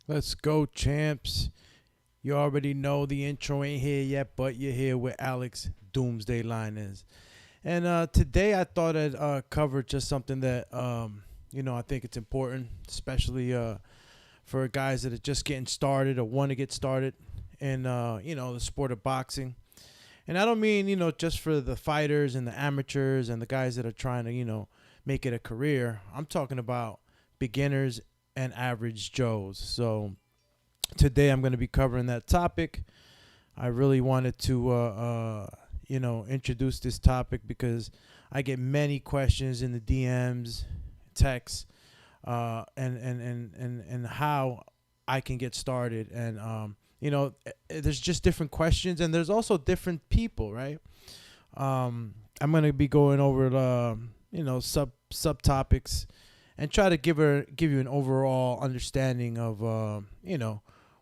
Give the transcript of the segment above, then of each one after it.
Let's go, champs. You already know the intro ain't here yet, but you're here with Alex Doomsday Lainez. And today I thought I'd cover just something that, I think it's important, especially for guys that are just getting started or want to get started in, the sport of boxing. And I don't mean, just for the fighters and the amateurs and the guys that are trying to, make it a career. I'm talking about beginners and average Joes. So today I'm going to be covering that topic. I really wanted to, introduce this topic because I get many questions in the DMs, texts, and how I can get started. And, there's just different questions and there's also different people, right? I'm going to be going over, subtopics and try to give you an overall understanding of,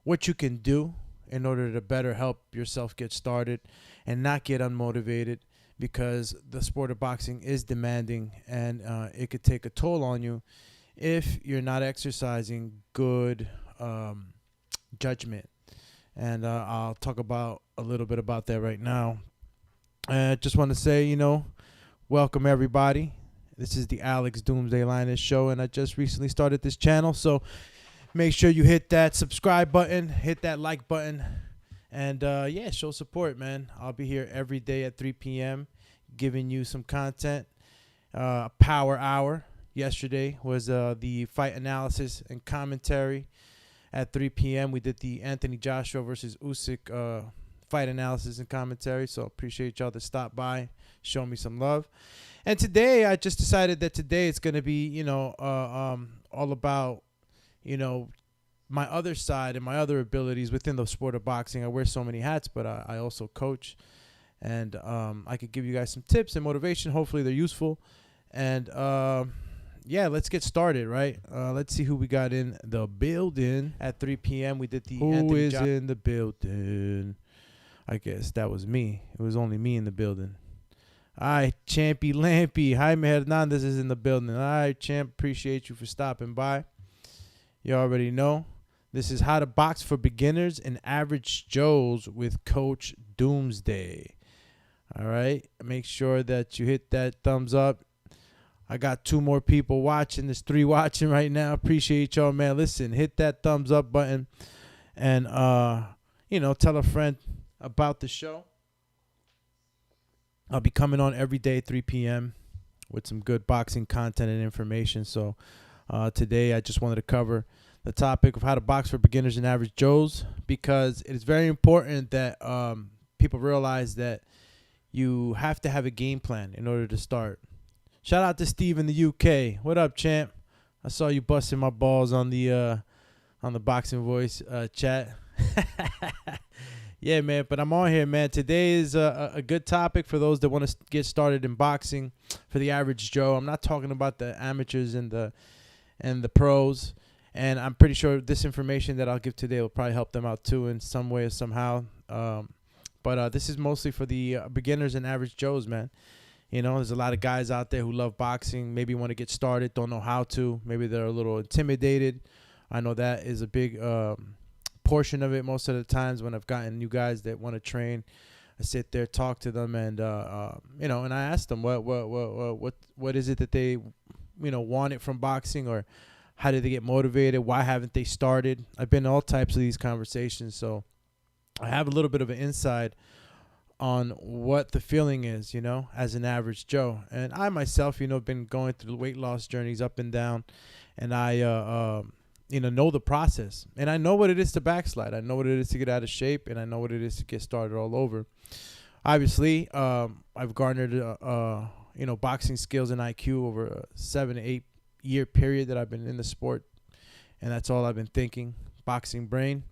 what you can do in order to better help yourself get started and not get unmotivated because the sport of boxing is demanding and it could take a toll on you if you're not exercising good judgment. And I'll talk about a little bit about that right now. I just want to say, welcome everybody. This is the Alex Doomsday Lainez show, and I just recently started this channel, so make sure you hit that subscribe button, hit that like button, and show support, man. I'll be here every day at 3 p.m. giving you some content. Power hour yesterday was the fight analysis and commentary at 3 p.m. We did the Anthony Joshua versus Usyk fight analysis and commentary, so appreciate y'all to stop by, show me some love. And today I just decided that today it's going to be, all about my other side and my other abilities within the sport of boxing. I wear so many hats, but I also coach, and I could give you guys some tips and motivation. Hopefully they're useful. And let's get started, right? Let's see who we got in the building at 3 p.m. We did the Who is in the building? I guess that was me. It was only me in the building. All right, Champy Lampy. Jaime Hernandez is in the building. All right, Champ, appreciate you for stopping by. You already know. This is How to Box for Beginners and Average Joes with Coach Doomsday. All right. Make sure that you hit that thumbs up. I got 2 more people watching. There's 3 watching right now. Appreciate y'all, man. Listen, hit that thumbs up button and, tell a friend about the show. I'll be coming on every day, 3 p.m. with some good boxing content and information. So today I just wanted to cover the topic of how to box for beginners and average Joes because it is very important that people realize that you have to have a game plan in order to start. Shout out to Steve in the UK. What up, champ? I saw you busting my balls on the Boxing Voice chat. Yeah, man, but I'm on here, man. Today is a good topic for those that want to get started in boxing for the average Joe. I'm not talking about the amateurs and the pros, and I'm pretty sure this information that I'll give today will probably help them out too in some way or somehow. But this is mostly for the beginners and average Joes, man. There's a lot of guys out there who love boxing, maybe want to get started, don't know how to. Maybe they're a little intimidated. I know that is a big portion of it most of the times when I've gotten new guys that want to train. I sit there, talk to them, and and I ask them what is it that they want it from boxing, or how did they get motivated? Why haven't they started? I've been in all types of these conversations, so I have a little bit of an insight on what the feeling is, as an average Joe. And I myself, been going through weight loss journeys up and down, and I know the process, and I know what it is to backslide. I know what it is to get out of shape, and I know what it is to get started all over. Obviously, I've garnered, boxing skills and IQ over a 7 to 8 year period that I've been in the sport, and that's all I've been thinking, boxing brain.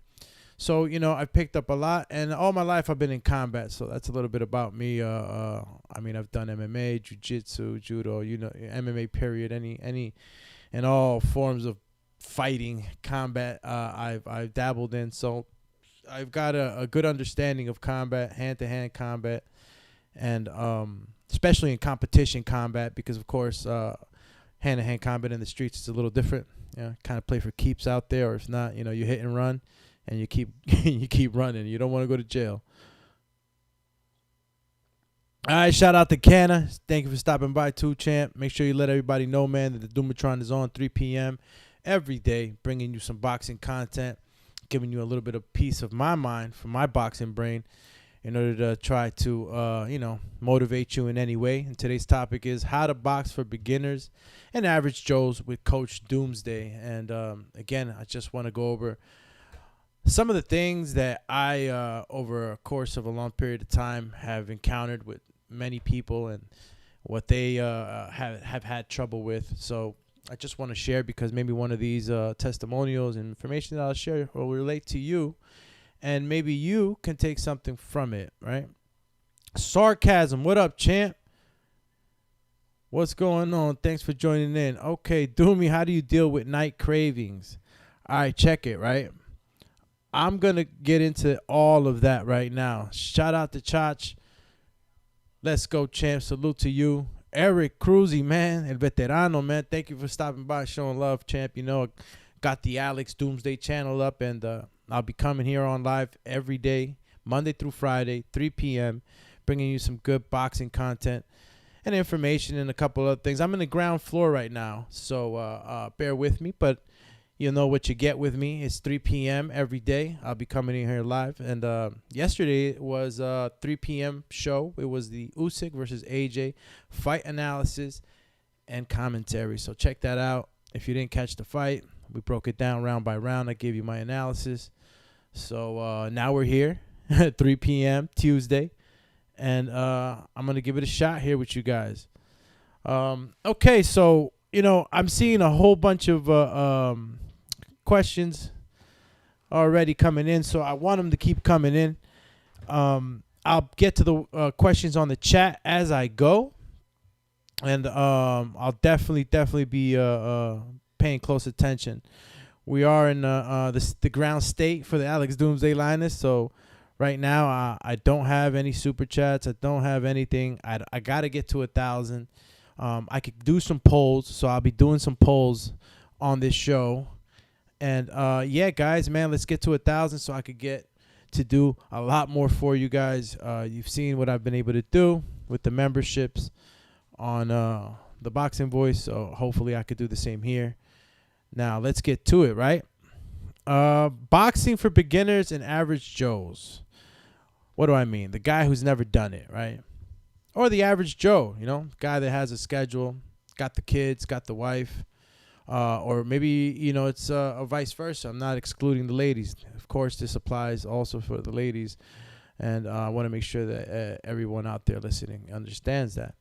So, I've picked up a lot, and all my life I've been in combat, so that's a little bit about me. I've done MMA, jiu-jitsu, judo, MMA period, any and all forms of fighting, combat, I've dabbled in. So I've got a good understanding of combat, hand-to-hand combat, and especially in competition combat, because of course Hand-to-hand combat in the streets is a little different. Kind of play for keeps out there, or if not, you hit and run, and you keep you keep running. You don't want to go to jail. All right, shout out to Canna. Thank you for stopping by too, champ. Make sure you let everybody know, man, that the Doomatron is on 3 p.m. every day, bringing you some boxing content, giving you a little bit of peace of my mind from my boxing brain in order to try to, motivate you in any way. And today's topic is how to box for beginners and average Joes with Coach Doomsday. And, again, I just want to go over some of the things that I, over a course of a long period of time, have encountered with many people and what they have had trouble with. So I just want to share, because maybe one of these testimonials and information that I'll share will relate to you, and maybe you can take something from it, right? Sarcasm, what up, champ? What's going on? Thanks for joining in. Okay, Doomy, how do you deal with night cravings? All right, check it, right? I'm going to get into all of that right now. Shout out to Chach. Let's go, champ. Salute to you. Eric Cruzy, man. El Veterano, man. Thank you for stopping by, showing love, champ. Got the Alex Doomsday channel up, and I'll be coming here on live every day, Monday through Friday, 3 p.m., bringing you some good boxing content and information and a couple other things. I'm in the ground floor right now, so bear with me, but you know what you get with me. It's 3 p.m. every day. I'll be coming in here live. And yesterday was a 3 p.m. show. It was the Usyk versus AJ fight analysis and commentary. So check that out. If you didn't catch the fight, we broke it down round by round. I gave you my analysis. So now we're here at 3 p.m. Tuesday. And I'm going to give it a shot here with you guys. Okay, so, I'm seeing a whole bunch of questions already coming in, so I want them to keep coming in. I'll get to the questions on the chat as I go, and I'll definitely be paying close attention. We are in the ground state for the Alex Doomsday Lainez, so right now I don't have any super chats. I don't have anything. I gotta get to 1,000. I could do some polls, so I'll be doing some polls on this show. And yeah, guys, man, let's get to 1,000 so I could get to do a lot more for you guys. You've seen what I've been able to do with the memberships on the Boxing Voice, so hopefully I could do the same here. Now let's get to it, right? Boxing for beginners and average Joes. What do I mean? The guy who's never done it, right? Or the average Joe, guy that has a schedule, got the kids, got the wife. Or maybe, it's a vice versa. I'm not excluding the ladies. Of course, this applies also for the ladies. And I want to make sure that everyone out there listening understands that.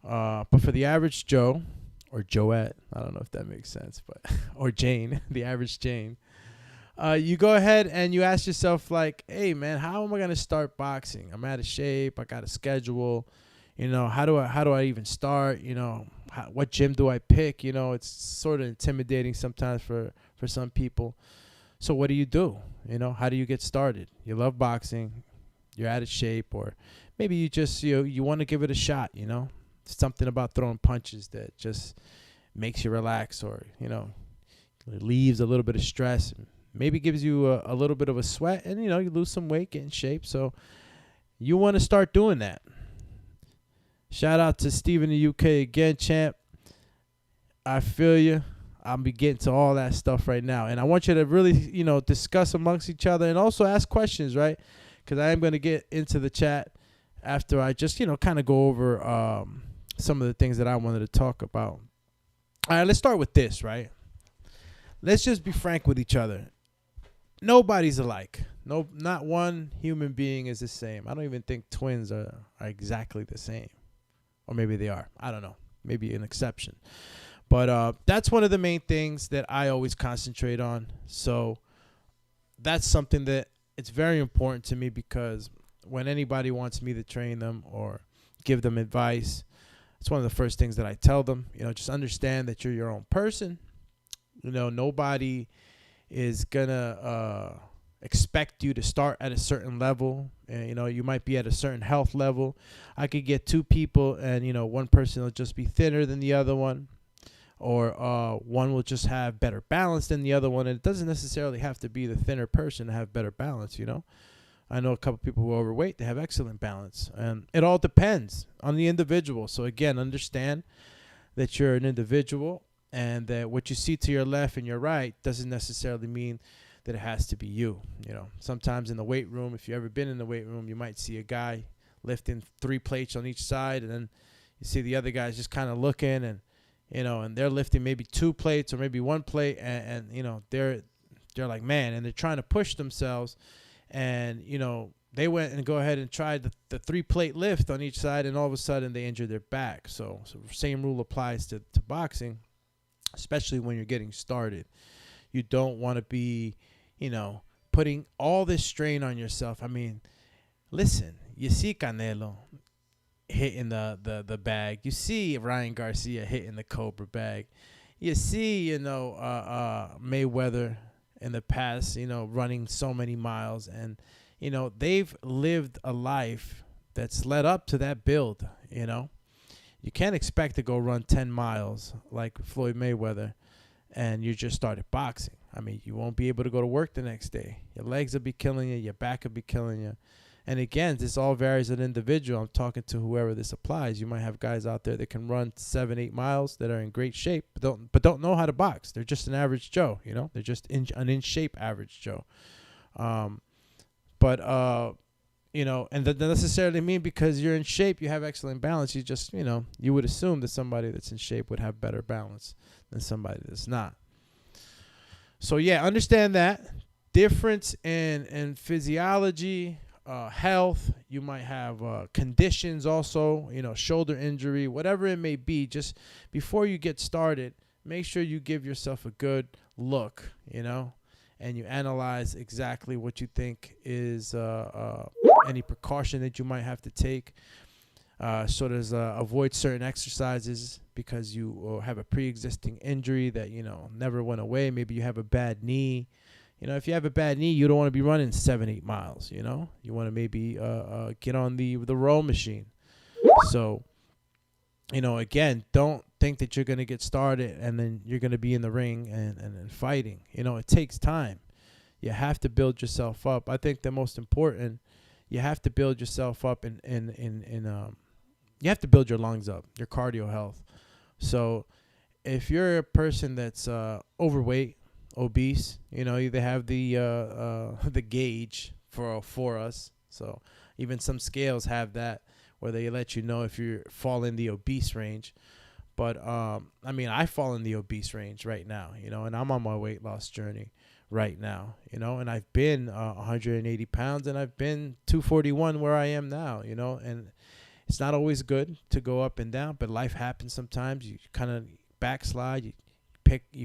But for the average Joe, or Joette, I don't know if that makes sense, but or Jane, the average Jane, you go ahead and you ask yourself, like, hey, man, how am I going to start boxing? I'm out of shape. I got a schedule. How do I even start? What gym do I pick? It's sort of intimidating sometimes for some people. So what do you do? How do you get started? You love boxing, you're out of shape, or maybe you just you want to give it a shot. Something about throwing punches that just makes you relax, or leaves a little bit of stress, maybe gives you a little bit of a sweat, and you lose some weight, get in shape. So you want to start doing that. Shout out to Steve in the UK again, champ. I feel you. I'll be getting to all that stuff right now. And I want you to really, discuss amongst each other and also ask questions, right? Because I am going to get into the chat after I just, kind of go over some of the things that I wanted to talk about. All right, let's start with this, right? Let's just be frank with each other. Nobody's alike. No, not one human being is the same. I don't even think twins are exactly the same. Or maybe they are. I don't know. Maybe an exception. But that's one of the main things that I always concentrate on. So that's something that it's very important to me, because when anybody wants me to train them or give them advice, it's one of the first things that I tell them. Just understand that you're your own person. Nobody is going to expect you to start at a certain level. And, you might be at a certain health level. I could get two people and, one person will just be thinner than the other one. or one will just have better balance than the other one. And it doesn't necessarily have to be the thinner person to have better balance, you know. I know a couple people who are overweight, they have excellent balance. And it all depends on the individual. So, again, understand that you're an individual and that what you see to your left and your right doesn't necessarily mean that it has to be you. You know, sometimes in the weight room, if you've ever been in the weight room, you might see a guy lifting 3 plates on each side, and then you see the other guys just kind of looking, and you know, and they're lifting maybe 2 plates or maybe 1 plate, and you know, they're like, man, and they're trying to push themselves, and you know, they went and go ahead and tried the 3-plate lift on each side, and all of a sudden they injured their back. So same rule applies to boxing, especially when you're getting started. You don't want to be, you know, putting all this strain on yourself. I mean, listen, you see Canelo hitting the bag. You see Ryan Garcia hitting the Cobra bag. You see, you know, Mayweather in the past, you know, running so many miles. And, you know, they've lived a life that's led up to that build, you know. You can't expect to go run 10 miles like Floyd Mayweather and you just started boxing. I mean, you won't be able to go to work the next day. Your legs will be killing you. Your back will be killing you. And again, this all varies an individual. I'm talking to whoever this applies. You might have guys out there that can run 7, 8 miles that are in great shape, but don't know how to box. They're just an average Joe, you know. They're just an in shape average Joe. You know, and that doesn't necessarily mean because you're in shape you have excellent balance. You just, you know, you would assume that somebody that's in shape would have better balance than somebody that's not. So yeah, understand that difference in physiology, health. You might have conditions also, you know, shoulder injury, whatever it may be. Just before you get started, make sure you give yourself a good look, you know, and you analyze exactly what you think is any precaution that you might have to take. Avoid certain exercises because you have a pre-existing injury that, you know, never went away. Maybe you have a bad knee. You know, if you have a bad knee, you don't want to be running 7, 8 miles, you know. You want to maybe get on the row machine. So, you know, again, don't think that you're going to get started and then you're going to be in the ring and fighting. You know, it takes time. You have to build yourself up. I think the most important, you have to build yourself up you have to build your lungs up, your cardio health. So if you're a person that's overweight, obese, you know, they have the gauge for us. So even some scales have that where they let you know if you fall in the obese range. But I mean, I fall in the obese range right now, you know, and I'm on my weight loss journey right now, you know, and I've been 180 pounds and I've been 241 where I am now, you know, and it's not always good to go up and down, but life happens sometimes. You kind of backslide, you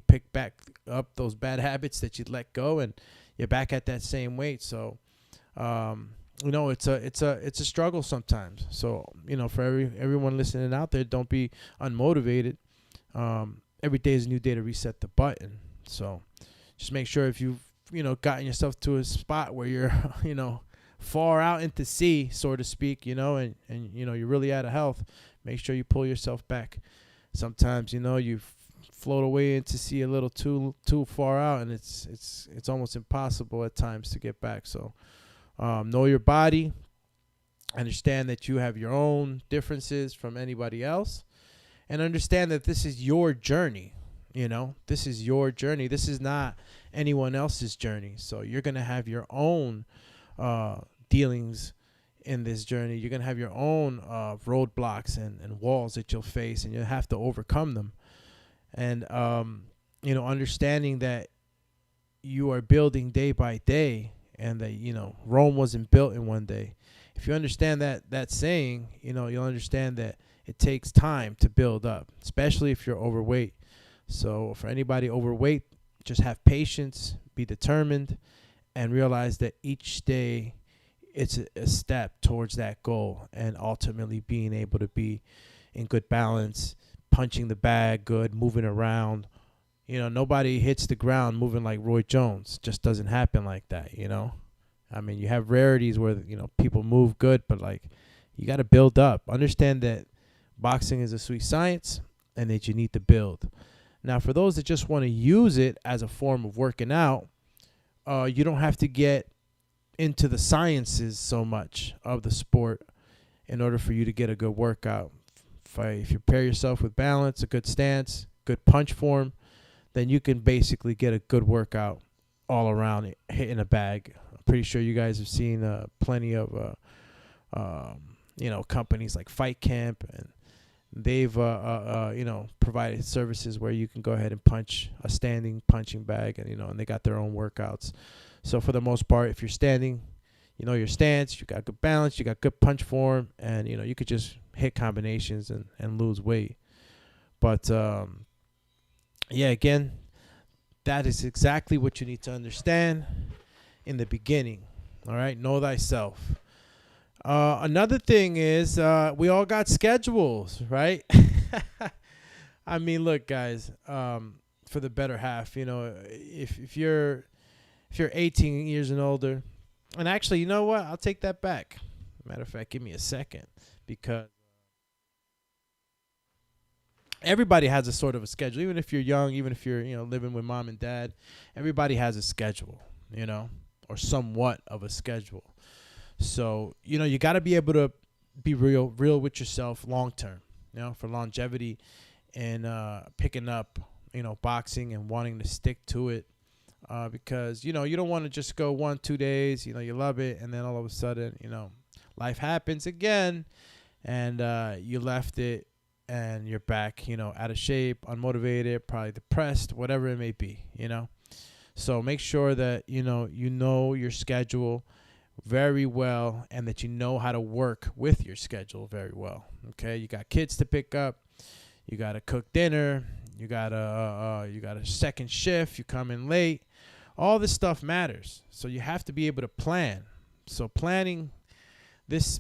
pick back up those bad habits that you let go, and you're back at that same weight. So, you know, it's a struggle sometimes. So, you know, for everyone listening out there, don't be unmotivated. Every day is a new day to reset the button. So, just make sure if you've, you know, gotten yourself to a spot where you're, you know, far out into sea, so to speak, you know, and you know, you're really out of health, make sure you pull yourself back. Sometimes, you know, you float away into sea a little too far out, and it's almost impossible at times to get back. So know your body, understand that you have your own differences from anybody else, and understand that this is your journey. You know, this is your journey. This is not anyone else's journey. So you're going to have your own dealings in this journey. You're going to have your own roadblocks and walls that you'll face, and you'll have to overcome them. And, you know, understanding that you are building day by day, and that, you know, Rome wasn't built in one day. If you understand that saying, you know, you'll understand that it takes time to build up, especially if you're overweight. So for anybody overweight, just have patience, be determined, and realize that each day it's a step towards that goal, and ultimately being able to be in good balance, punching the bag good, moving around. You know, nobody hits the ground moving like Roy Jones. Just doesn't happen like that, you know. I mean, you have rarities where, you know, people move good, but, like, you got to build up. Understand that boxing is a sweet science and that you need to build. Now, for those that just want to use it as a form of working out, you don't have to get into the sciences so much of the sport in order for you to get a good workout. If you pair yourself with balance, a good stance, good punch form, then you can basically get a good workout all around it, hitting a bag. I'm pretty sure you guys have seen plenty of companies like Fight Camp, and they've provided services where you can go ahead and punch a standing punching bag, and they got their own workouts. So for the most part, if you're standing, you know your stance, you got good balance, you got good punch form, and you could just hit combinations and lose weight. But again, that is exactly what you need to understand in the beginning. All right, know thyself. Another thing is we all got schedules, right? I mean, look, guys, for the better half, if you're 18 years and older, and actually, you know what? I'll take that back. Matter of fact, give me a second, because everybody has a sort of a schedule. Even if you're young, even if you're living with mom and dad, everybody has a schedule, or somewhat of a schedule. So you got to be able to be real with yourself long term, for longevity, and picking up boxing and wanting to stick to it, because you don't want to just go 1-2 days, you love it, and then all of a sudden life happens again, and you left it, and you're back, out of shape, unmotivated, probably depressed, whatever it may be, So make sure that, you know your schedule very well, and that you know how to work with your schedule very well. Okay. You got kids to pick up. You got to cook dinner. You got a second shift. You come in late. All this stuff matters. So you have to be able to plan. So planning this,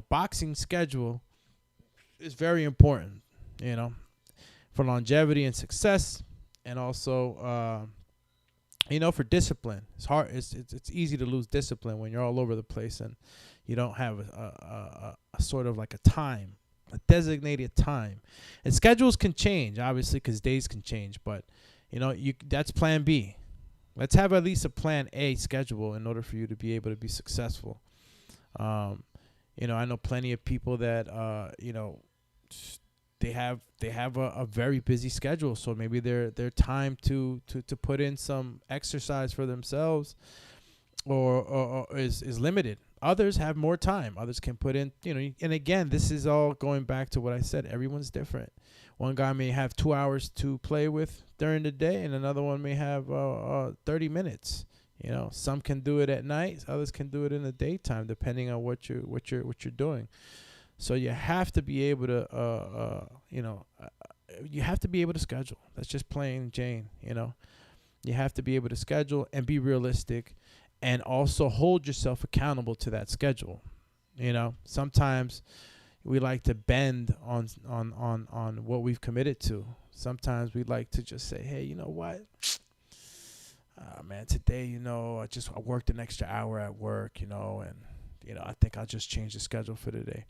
boxing schedule is very important, for longevity and success, and also, for discipline. It's hard. It's easy to lose discipline when you're all over the place and you don't have a sort of like a designated time. And schedules can change, obviously, because days can change. But that's Plan B. Let's have at least a Plan A schedule in order for you to be able to be successful. I know plenty of people that they have a very busy schedule, so maybe their time to put in some exercise for themselves or is limited. Others have more time. Others can put in, and again, this is all going back to what I said. Everyone's different. One guy may have 2 hours to play with during the day, and another one may have 30 minutes. Some can do it at night, others can do it in the daytime, depending on what you're doing. So you have to be able to, you have to be able to schedule. That's just plain Jane, You have to be able to schedule and be realistic, and also hold yourself accountable to that schedule. Sometimes we like to bend on what we've committed to. Sometimes we like to just say, hey, you know what? Man, today, I worked an extra hour at work, and, I think I'll just change the schedule for today.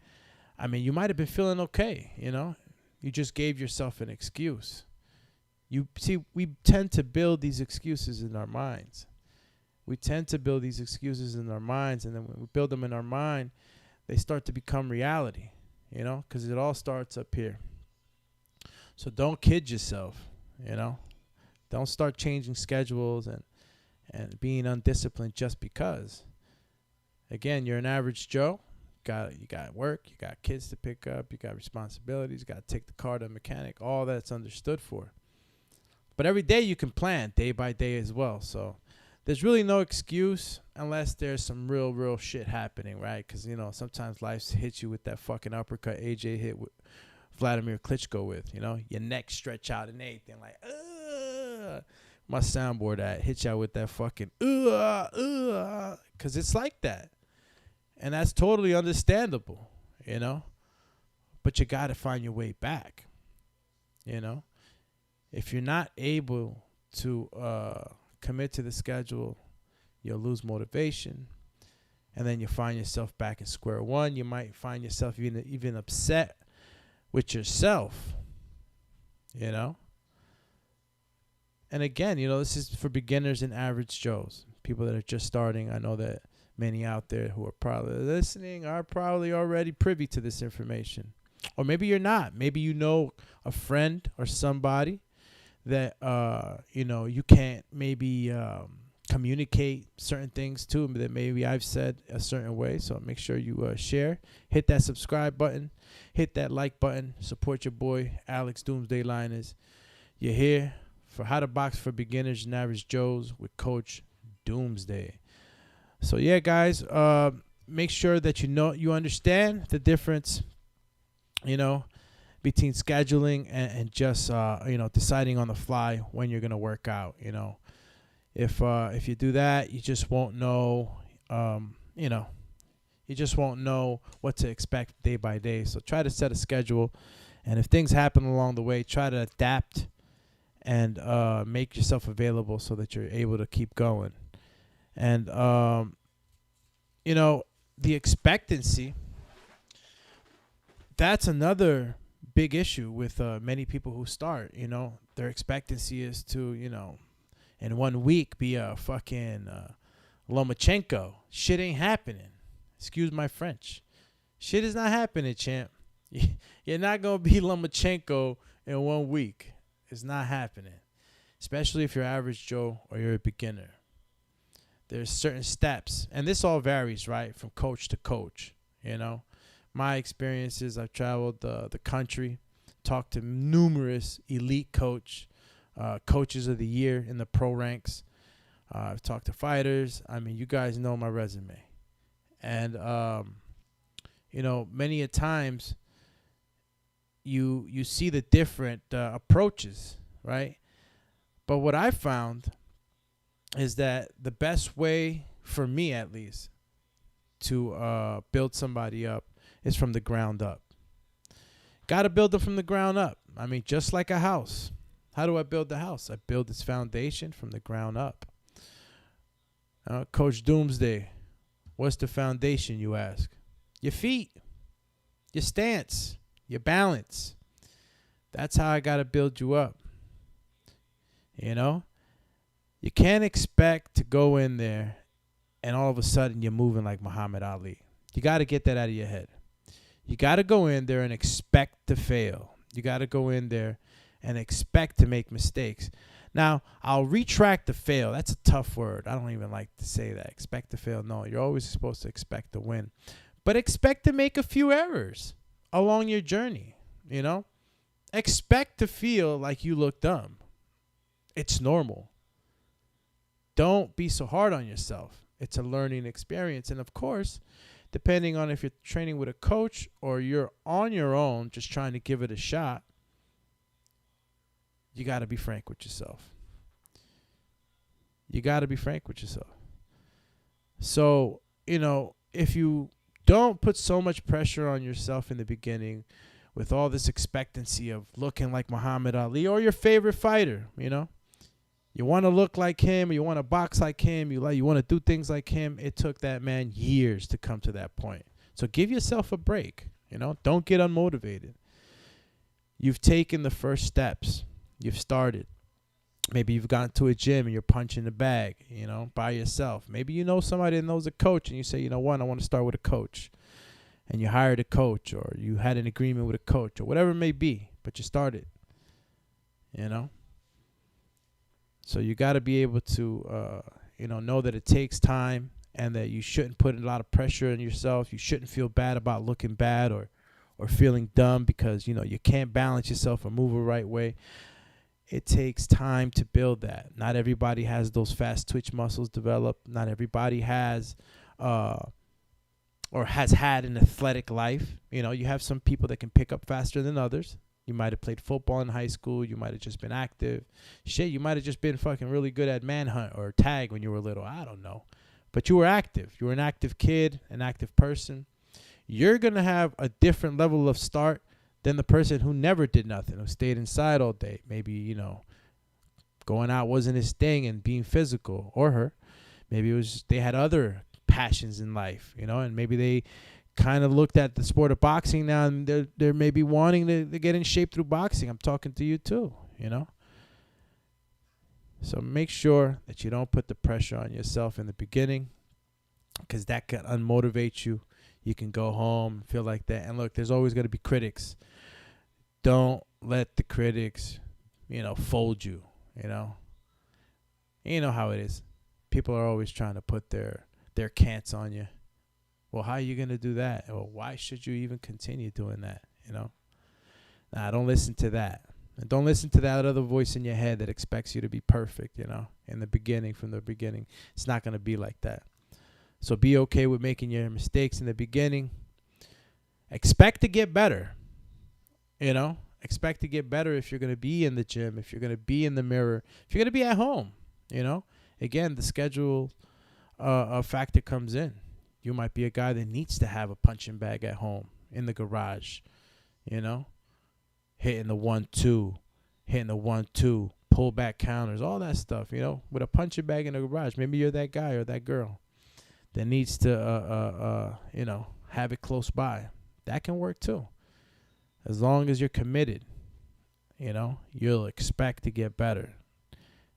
I mean, you might have been feeling okay, You just gave yourself an excuse. You see, we tend to build these excuses in our minds. And then when we build them in our mind, they start to become reality, because it all starts up here. So don't kid yourself, Don't start changing schedules and being undisciplined just because. Again, you're an average Joe. You got work, you got kids to pick up, you got responsibilities, you got to take the car to a mechanic. All that's understood for. But every day you can plan, day by day as well. So there's really no excuse unless there's some real shit happening, right? Because, sometimes life hits you with that fucking uppercut AJ hit with Vladimir Klitschko with, your neck stretch out and everything, like, my soundboard that hits y'all with that fucking, because it's like that. And that's totally understandable, but you got to find your way back, If you're not able to commit to the schedule, you'll lose motivation, and then you find yourself back at square one. You might find yourself even upset with yourself, And again, this is for beginners and average Joes, people that are just starting. I know that many out there who are probably listening are probably already privy to this information. Or maybe you're not. Maybe you know a friend or somebody that, you can't maybe communicate certain things to, that maybe I've said a certain way. So make sure you share. Hit that subscribe button. Hit that like button. Support your boy, Alex Doomsday Lainez. You're here for How to Box for Beginners and Average Joes with Coach Doomsday. So, yeah, guys, make sure that you understand the difference, between scheduling and just, deciding on the fly when you're going to work out. If you do that, you just won't know, you just won't know what to expect day by day. So try to set a schedule. And if things happen along the way, try to adapt and make yourself available so that you're able to keep going. And, the expectancy, that's another big issue with many people who start. Their expectancy is to, in 1 week be a fucking Lomachenko. Shit ain't happening. Excuse my French. Shit is not happening, champ. You're not going to be Lomachenko in 1 week. It's not happening, especially if you're average Joe or you're a beginner. There's certain steps, and this all varies, right, from coach to coach. My experiences, I've traveled the country, talked to numerous elite coaches of the year in the pro ranks. I've talked to fighters. I mean, you guys know my resume. And, many a times you see the different approaches, right? But what I found is that the best way, for me at least, to build somebody up is from the ground up. Got to build them from the ground up. I mean, just like a house. How do I build the house? I build its foundation from the ground up. Coach Doomsday, what's the foundation, you ask? Your feet, your stance, your balance. That's how I got to build you up. You can't expect to go in there and all of a sudden you're moving like Muhammad Ali. You got to get that out of your head. You got to go in there and expect to fail. You got to go in there and expect to make mistakes. Now, I'll retract the fail. That's a tough word. I don't even like to say that. Expect to fail. No, you're always supposed to expect to win. But expect to make a few errors along your journey, Expect to feel like you look dumb. It's normal. Don't be so hard on yourself. It's a learning experience. And, of course, depending on if you're training with a coach or you're on your own just trying to give it a shot, you got to be frank with yourself. You got to be frank with yourself. So, if you don't put so much pressure on yourself in the beginning with all this expectancy of looking like Muhammad Ali or your favorite fighter, you want to look like him, or you want to box like him, you want to do things like him. It took that man years to come to that point. So give yourself a break, Don't get unmotivated. You've taken the first steps. You've started. Maybe you've gone to a gym and you're punching the bag, by yourself. Maybe you know somebody that knows a coach and you say, I want to start with a coach. And you hired a coach or you had an agreement with a coach or whatever it may be, but you started, So you got to be able to, know that it takes time and that you shouldn't put a lot of pressure on yourself. You shouldn't feel bad about looking bad or feeling dumb because, you can't balance yourself or move the right way. It takes time to build that. Not everybody has those fast twitch muscles developed. Not everybody has or has had an athletic life. You have some people that can pick up faster than others. You might have played football in high school. You might have just been active. Shit, you might have just been fucking really good at manhunt or tag when you were little. I don't know. But you were active. You were an active kid, an active person. You're going to have a different level of start than the person who never did nothing, who stayed inside all day. Maybe, going out wasn't his thing and being physical, or her. Maybe it was they had other passions in life, and maybe they kind of looked at the sport of boxing now and they're maybe wanting to get in shape through boxing. I'm talking to you too, So make sure that you don't put the pressure on yourself in the beginning, because that can unmotivate you. You can go home, feel like that. And look, there's always going to be critics. Don't let the critics, fold you, You know how it is. People are always trying to put their cants on you. Well, how are you going to do that? Well, why should you even continue doing that? Nah, don't listen to that. And don't listen to that other voice in your head that expects you to be perfect, in the beginning, from the beginning. It's not going to be like that. So be okay with making your mistakes in the beginning. Expect to get better, Expect to get better if you're going to be in the gym, if you're going to be in the mirror, if you're going to be at home, Again, the schedule factor comes in. You might be a guy that needs to have a punching bag at home, in the garage, hitting the 1-2, pull back counters, all that stuff, with a punching bag in the garage. Maybe you're that guy or that girl that needs to, have it close by. That can work too. As long as you're committed, you'll expect to get better.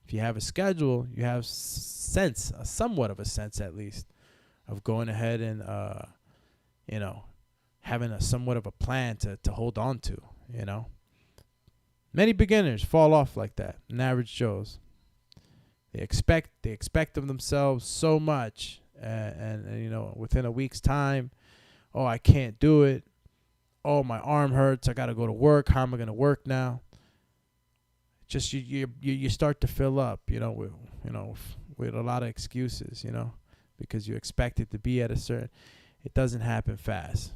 If you have a schedule, you have somewhat of a sense at least, of going ahead and, having a somewhat of a plan to hold on to, Many beginners fall off like that, and average Joes. They expect of themselves so much, and within a week's time, oh, I can't do it. Oh, my arm hurts. I got to go to work. How am I going to work now? Just you start to fill up, with a lot of excuses, because you expect it to be at a certain. It doesn't happen fast.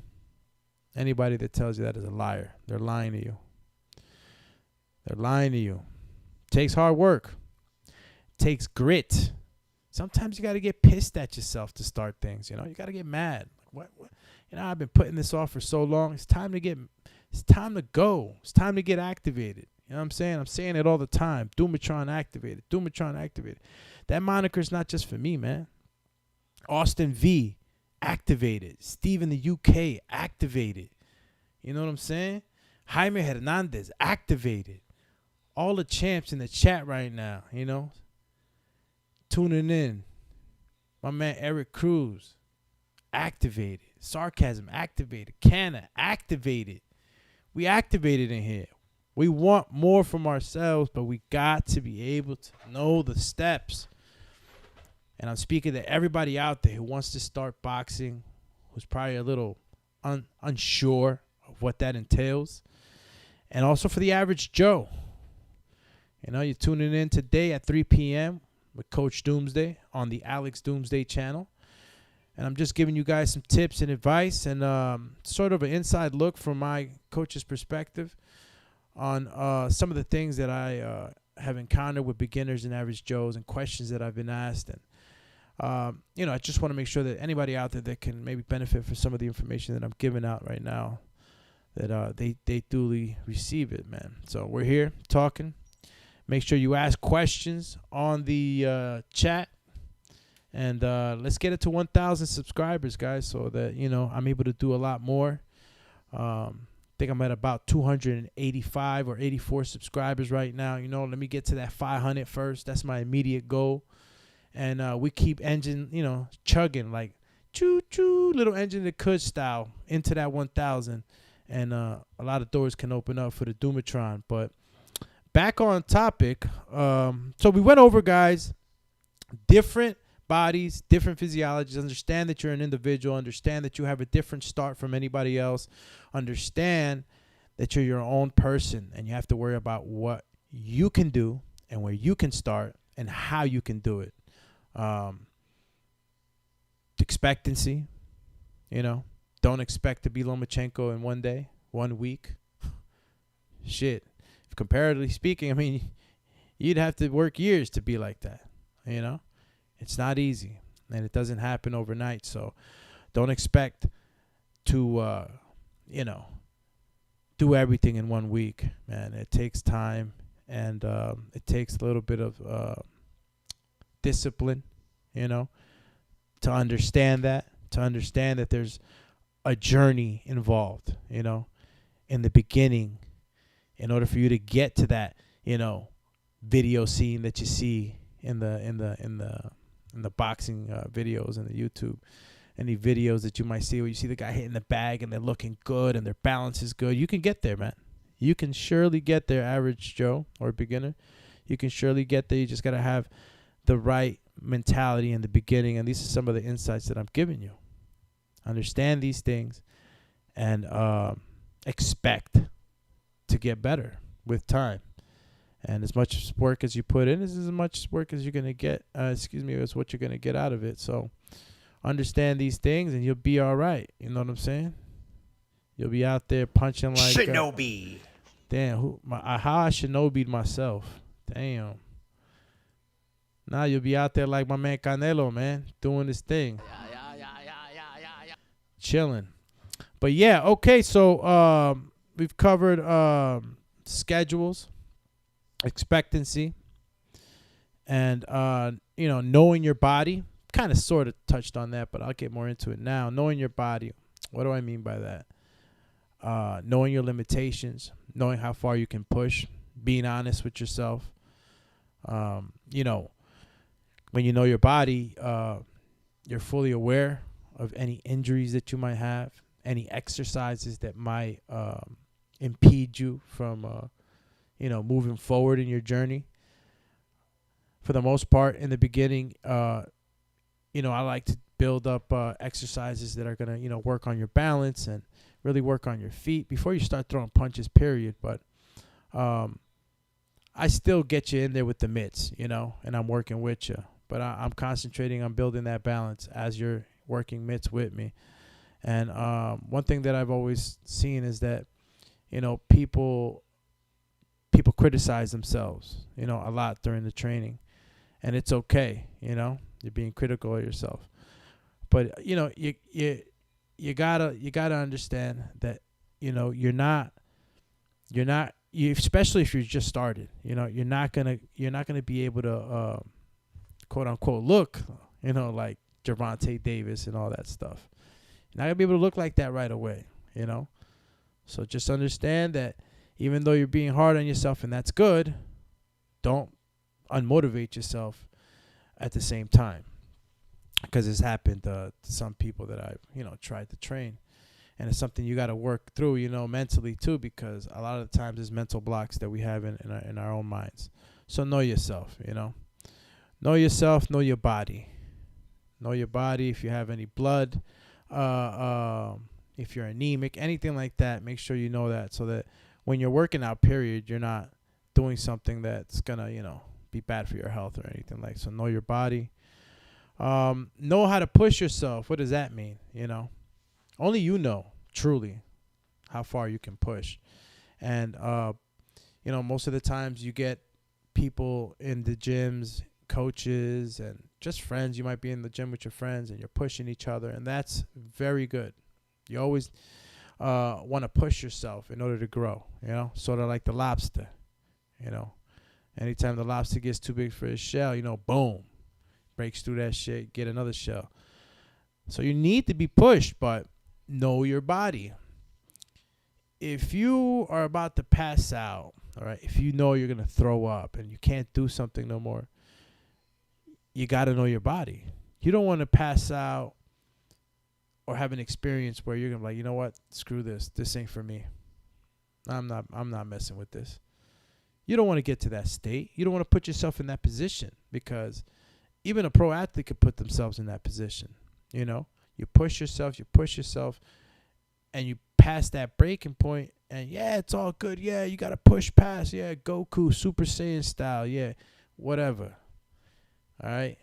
Anybody that tells you that is a liar. They're lying to you. Takes hard work. Takes grit. Sometimes you got to get pissed at yourself to start things. You got to get mad. What? I've been putting this off for so long. It's time to go. It's time to get activated. You know what I'm saying? I'm saying it all the time. Doomatron activated. That moniker's not just for me, man. Austin V activated. Steve in the UK activated. You know what I'm saying? Jaime Hernandez activated. All the champs in the chat right now, tuning in. My man Eric Cruz activated. Sarcasm activated. Canna activated. We activated in here. We want more from ourselves, but we got to be able to know the steps. And I'm speaking to everybody out there who wants to start boxing, who's probably a little unsure of what that entails. And also for the average Joe. You're tuning in today at 3 p.m. with Coach Doomsday on the Alex Doomsday channel. And I'm just giving you guys some tips and advice and sort of an inside look from my coach's perspective on some of the things that I have encountered with beginners and average Joes and questions that I've been asked. And, I just want to make sure that anybody out there that can maybe benefit from some of the information that I'm giving out right now, that they duly receive it, man. So we're here talking. Make sure you ask questions on the chat. And let's get it to 1,000 subscribers, guys, so that, I'm able to do a lot more. I think I'm at about 285 or 84 subscribers right now. Let me get to that 500 first. That's my immediate goal. And we keep engine, chugging like choo-choo, little engine that could style into that 1,000. And a lot of doors can open up for the Doomatron. But back on topic. So we went over, guys, different bodies, different physiologies. Understand that you're an individual. Understand that you have a different start from anybody else. Understand that you're your own person and you have to worry about what you can do and where you can start and how you can do it. Expectancy, don't expect to be Lomachenko in 1 day, 1 week. Shit. Comparatively speaking, you'd have to work years to be like that, It's not easy, and it doesn't happen overnight. So don't expect to, do everything in 1 week, man. It takes time, and it takes a little bit of discipline, to understand that there's a journey involved, in the beginning, in order for you to get to that, video scene that you see in the boxing videos and the YouTube. Any videos that you might see where you see the guy hitting the bag and they're looking good and their balance is good. You can get there, man. You can surely get there, average Joe or beginner. You can surely get there. You just got to have the right mentality in the beginning. And these are some of the insights that I'm giving you. Understand these things and expect to get better with time. And as much work as you put in is as much work as you're going to get, is what you're going to get out of it. So understand these things and you'll be all right. You know what I'm saying? You'll be out there punching like Shinobi. Damn, how I Shinobi'd myself. Damn. Now you'll be out there like my man Canelo, man, doing his thing. Yeah. Chilling. But yeah, okay, so we've covered schedules, expectancy, and knowing your body. Kind of sort of touched on that, but I'll get more into it now. Knowing your body. What do I mean by that? Knowing your limitations, knowing how far you can push, being honest with yourself. When you know your body, you're fully aware of any injuries that you might have, any exercises that might impede you from, moving forward in your journey. For the most part, in the beginning, I like to build up exercises that are going to, work on your balance and really work on your feet before you start throwing punches, period. But I still get you in there with the mitts, and I'm working with you. But I'm concentrating on building that balance as you're working mitts with me. And one thing that I've always seen is that, people criticize themselves, a lot during the training. And it's okay, you're being critical of yourself. But, you gotta understand that, you're not, especially if you're just started, you're not gonna be able to, quote unquote, look, like Gervonta Davis and all that stuff. You're not gonna be able to look like that right away, So just understand that even though you're being hard on yourself and that's good, don't unmotivate yourself at the same time. Because it's happened to some people that I've, tried to train. And it's something you got to work through, mentally too, because a lot of the times there's mental blocks that we have in our own minds. So know yourself, Know yourself, know your body. Know your body. If you have any blood, if you're anemic, anything like that, make sure you know that so that when you're working out, period, you're not doing something that's going to, be bad for your health or anything like that. So know your body. Know how to push yourself. What does that mean? Only you know truly how far you can push. And, most of the times you get people in the gyms, coaches and just friends. You might be in the gym with your friends and you're pushing each other. And that's very good. You always want to push yourself in order to grow, sort of like the lobster, Anytime the lobster gets too big for his shell, boom. Breaks through that shit, get another shell. So you need to be pushed, but know your body. If you are about to pass out, all right, if you know you're going to throw up and you can't do something no more, you got to know your body. You don't want to pass out or have an experience where you're going to be like, you know what, screw this. This ain't for me. I'm not messing with this. You don't want to get to that state. You don't want to put yourself in that position because even a pro athlete could put themselves in that position. You push yourself, and you pass that breaking point, and yeah, it's all good. Yeah, you got to push past. Yeah, Goku, Super Saiyan style. Yeah, whatever. All right?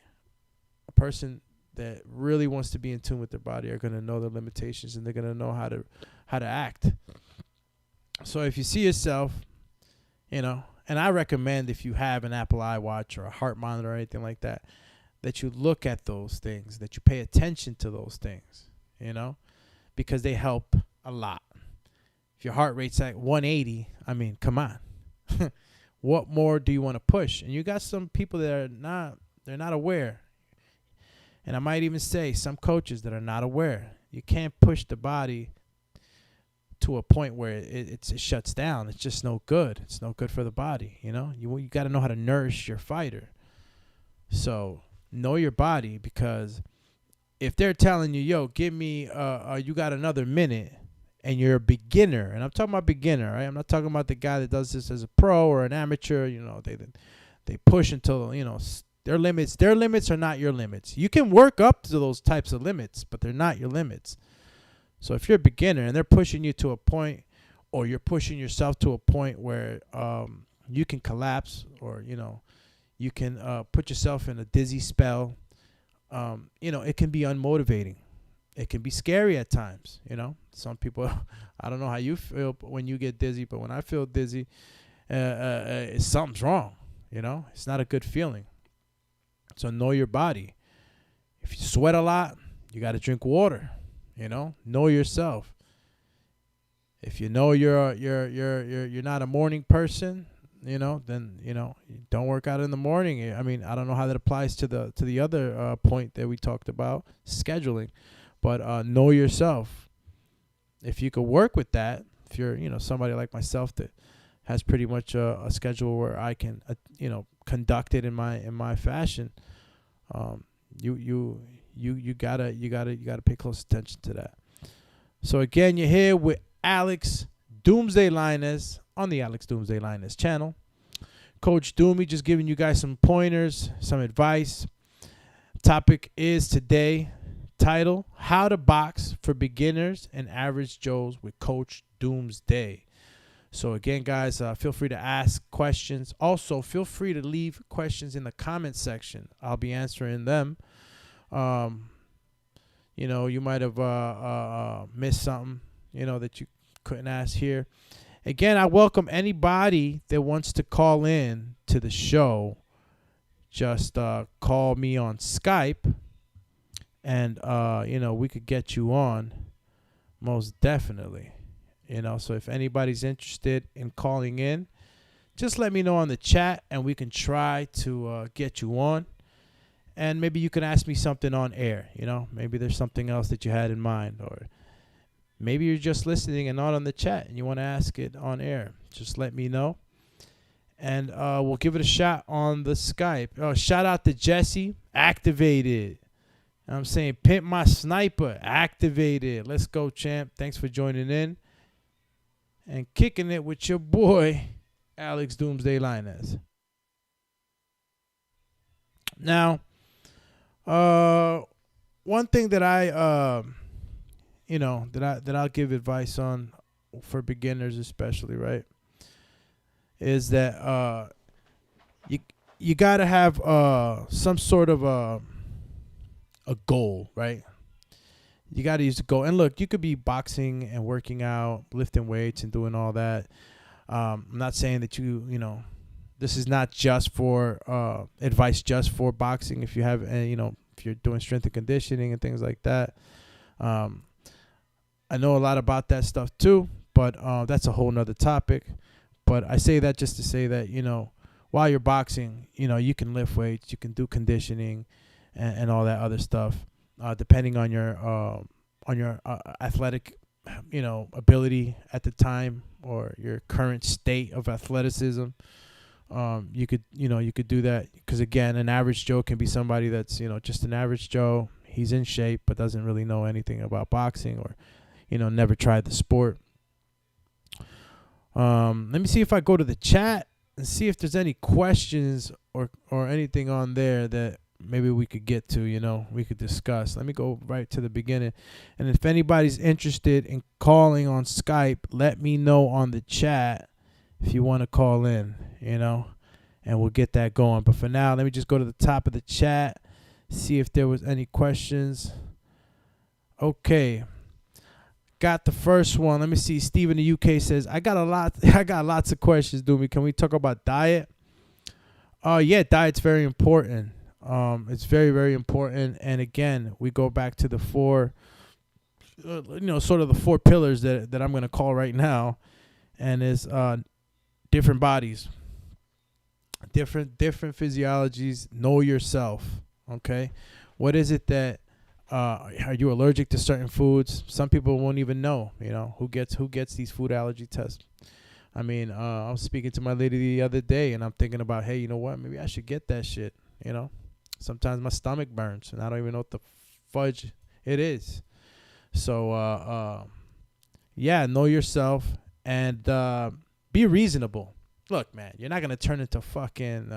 A person that really wants to be in tune with their body are going to know their limitations, and they're going to know how to act. So if you see yourself, and I recommend if you have an Apple iWatch or a heart monitor or anything like that, that you look at those things, that you pay attention to those things, because they help a lot. If your heart rate's at 180, I mean, come on. What more do you want to push? And you got some people that they're not aware. And I might even say some coaches that are not aware. You can't push the body to a point where it shuts down. It's just no good. It's no good for the body. You got to know how to nourish your fighter. So know your body, because if they're telling you, yo, give me, you got another minute, and you're a beginner, and I'm talking about beginner, right? I'm not talking about the guy that does this as a pro or an amateur. They push until, their limits are not your limits. You can work up to those types of limits, but they're not your limits. So if you're a beginner and they're pushing you to a point, or you're pushing yourself to a point where you can collapse, or you can put yourself in a dizzy spell, it can be unmotivating. It can be scary at times. Some people, I don't know how you feel when you get dizzy, but when I feel dizzy, something's wrong. It's not a good feeling. So know your body. If you sweat a lot, you got to drink water. Know yourself. If you know you're not a morning person, then don't work out in the morning. I mean, I don't know how that applies to the other point that we talked about, scheduling, but know yourself. If you could work with that, if you're somebody like myself that has pretty much a schedule where I can conduct it in my fashion, you gotta pay close attention to that. So again, you're here with Alex Doomsday Lainez on the Alex Doomsday Lainez channel. Coach Doomy just giving you guys some pointers, some advice. Topic is today, title, How to Box for Beginners and Average Joes with Coach Doomsday. So again, guys, feel free to ask questions. Also, feel free to leave questions in the comment section. I'll be answering them. You might have missed something, that you couldn't ask here. Again, I welcome anybody that wants to call in to the show. Just call me on Skype, and we could get you on, most definitely. So if anybody's interested in calling in, just let me know on the chat, and we can try to get you on. And maybe you can ask me something on air. Maybe there's something else that you had in mind, or maybe you're just listening and not on the chat and you want to ask it on air. Just let me know, and we'll give it a shot on the Skype. Shout out to Jesse, activated. I'm saying Pimp My Sniper, activated. Let's go, champ. Thanks for joining in and kicking it with your boy, Alex Doomsday Lainez. Now, one thing that that I'll give advice on for beginners, especially, right, is that you gotta have some sort of a goal, right? You gotta use a goal. And look, you could be boxing and working out, lifting weights and doing all that. I'm not saying that this is not just for advice just for boxing. If you have, if you're doing strength and conditioning and things like that, I know a lot about that stuff too, but that's a whole nother topic. But I say that just to say that, while you're boxing, you can lift weights, you can do conditioning and all that other stuff, depending on your athletic, ability at the time, or your current state of athleticism. You could do that, because again, an average Joe can be somebody that's, just an average Joe. He's in shape, but doesn't really know anything about boxing, or, never tried the sport. Let me see if I go to the chat and see if there's any questions or anything on there that maybe we could get to, we could discuss. Let me go right to the beginning. And if anybody's interested in calling on Skype, let me know on the chat if you want to call in, and we'll get that going. But for now, let me just go to the top of the chat, see if there was any questions. Okay. Got the first one. Let me see. Steve in the UK says, I got lots of questions, Doomy. Can we talk about diet? Yeah, diet's very important. It's very, very important. And again, we go back to the four, sort of the four pillars that I'm going to call right now. And is different bodies, different physiologies. Know yourself. Okay. What is it that Are you allergic to certain foods? Some people won't even know, who gets these food allergy tests. I mean, I was speaking to my lady the other day, and I'm thinking about, hey, you know what? Maybe I should get that shit, Sometimes my stomach burns, and I don't even know what the fudge it is. So, yeah, know yourself and be reasonable. Look, man, you're not going to turn into fucking,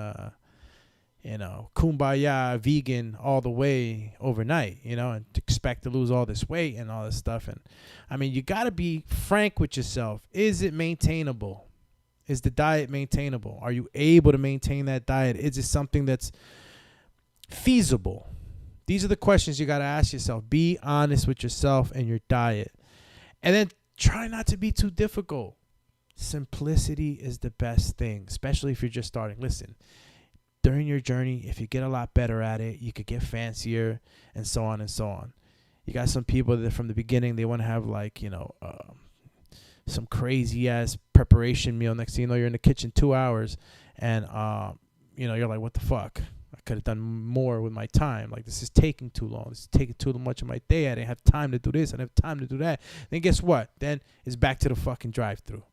kumbaya vegan all the way overnight, and expect to lose all this weight and all this stuff. And, I mean, you got to be frank with yourself. Is it maintainable? Is the diet maintainable? Are you able to maintain that diet? Is it something that's feasible? These are the questions you got to ask yourself. Be honest with yourself and your diet. And then try not to be too difficult. Simplicity is the best thing, especially if you're just starting. Listen, during your journey, if you get a lot better at it, you could get fancier and so on and so on. You got some people that from the beginning, they want to have some crazy ass preparation meal. Next thing you know, you're in the kitchen 2 hours and, you're like, what the fuck? I could have done more with my time. Like, this is taking too long. This is taking too much of my day. I didn't have time to do this. I didn't have time to do that. Then guess what? Then it's back to the fucking drive-through.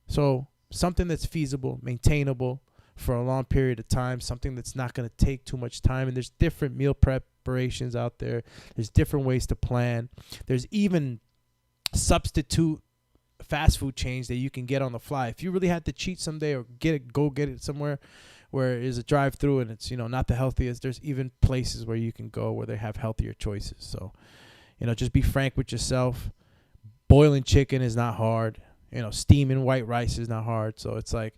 So something that's feasible, maintainable for a long period of time, something that's not going to take too much time. And there's different meal preparations out there. There's different ways to plan. There's even substitute fast food chains that you can get on the fly. If you really had to cheat someday or go get it somewhere where it is a drive-through and it's, not the healthiest, there's even places where you can go where they have healthier choices. So, just be frank with yourself. Boiling chicken is not hard. Steaming white rice is not hard. So it's like,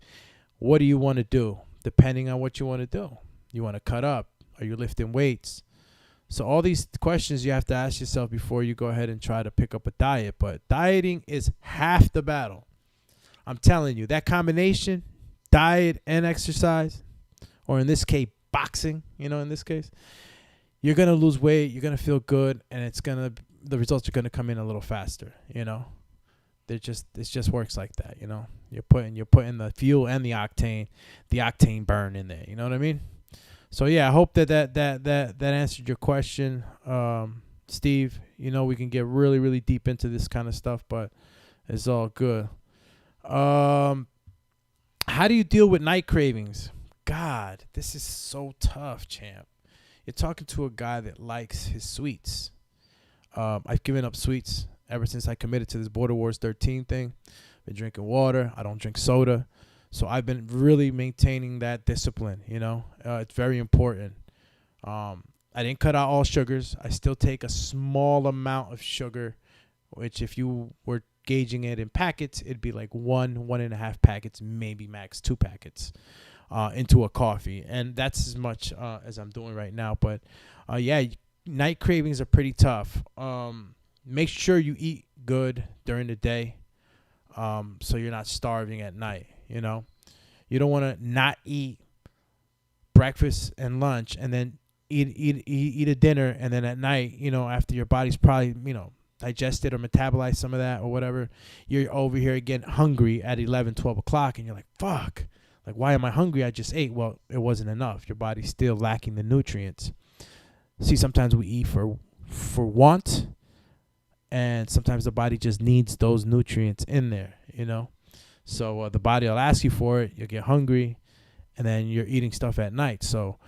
what do you want to do? Depending on what you want to do. You want to cut up? Are you lifting weights? So all these questions you have to ask yourself before you go ahead and try to pick up a diet. But dieting is half the battle. I'm telling you, that combination, diet and exercise, or in this case, boxing, in this case, you're going to lose weight, you're going to feel good, and the results are going to come in a little faster, It just works like that, You're putting the fuel and the octane burn in there, you know what I mean? So yeah, I hope that answered your question, Steve. We can get really, really deep into this kind of stuff, but it's all good. How do you deal with night cravings? God, this is so tough, champ. You're talking to a guy that likes his sweets. I've given up sweets ever since I committed to this Border Wars 13 thing. Been drinking water. I don't drink soda. So I've been really maintaining that discipline, It's very important. I didn't cut out all sugars. I still take a small amount of sugar, which if you were gauging it in packets, it'd be like 1.5 packets, maybe max 2 packets into a coffee. And that's as much as I'm doing right now. But, yeah, night cravings are pretty tough. Make sure you eat good during the day so you're not starving at night, You don't want to not eat breakfast and lunch and then eat a dinner, and then at night, after your body's probably, digested or metabolized some of that or whatever, you're over here again hungry at 11, 12 o'clock, and you're like, fuck, like, why am I hungry? I just ate. Well, it wasn't enough. Your body's still lacking the nutrients. See, sometimes we eat for want, and sometimes the body just needs those nutrients in there, So the body will ask you for it. You'll get hungry, and then you're eating stuff at night. So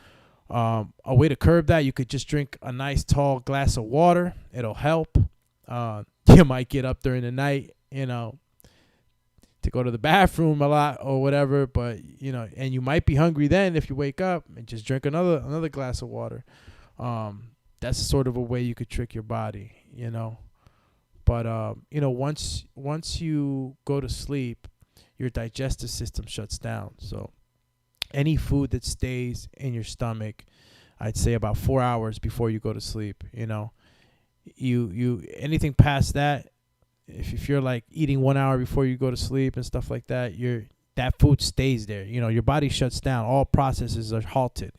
a way to curb that, you could just drink a nice tall glass of water. It'll help. You might get up during the night, to go to the bathroom a lot or whatever. But, and you might be hungry then if you wake up and just drink another glass of water. That's sort of a way you could trick your body, But, once you go to sleep, your digestive system shuts down. So any food that stays in your stomach, I'd say about 4 hours before you go to sleep, you anything past that, if you're like eating 1 hour before you go to sleep and stuff like that, that food stays there. Your body shuts down. All processes are halted.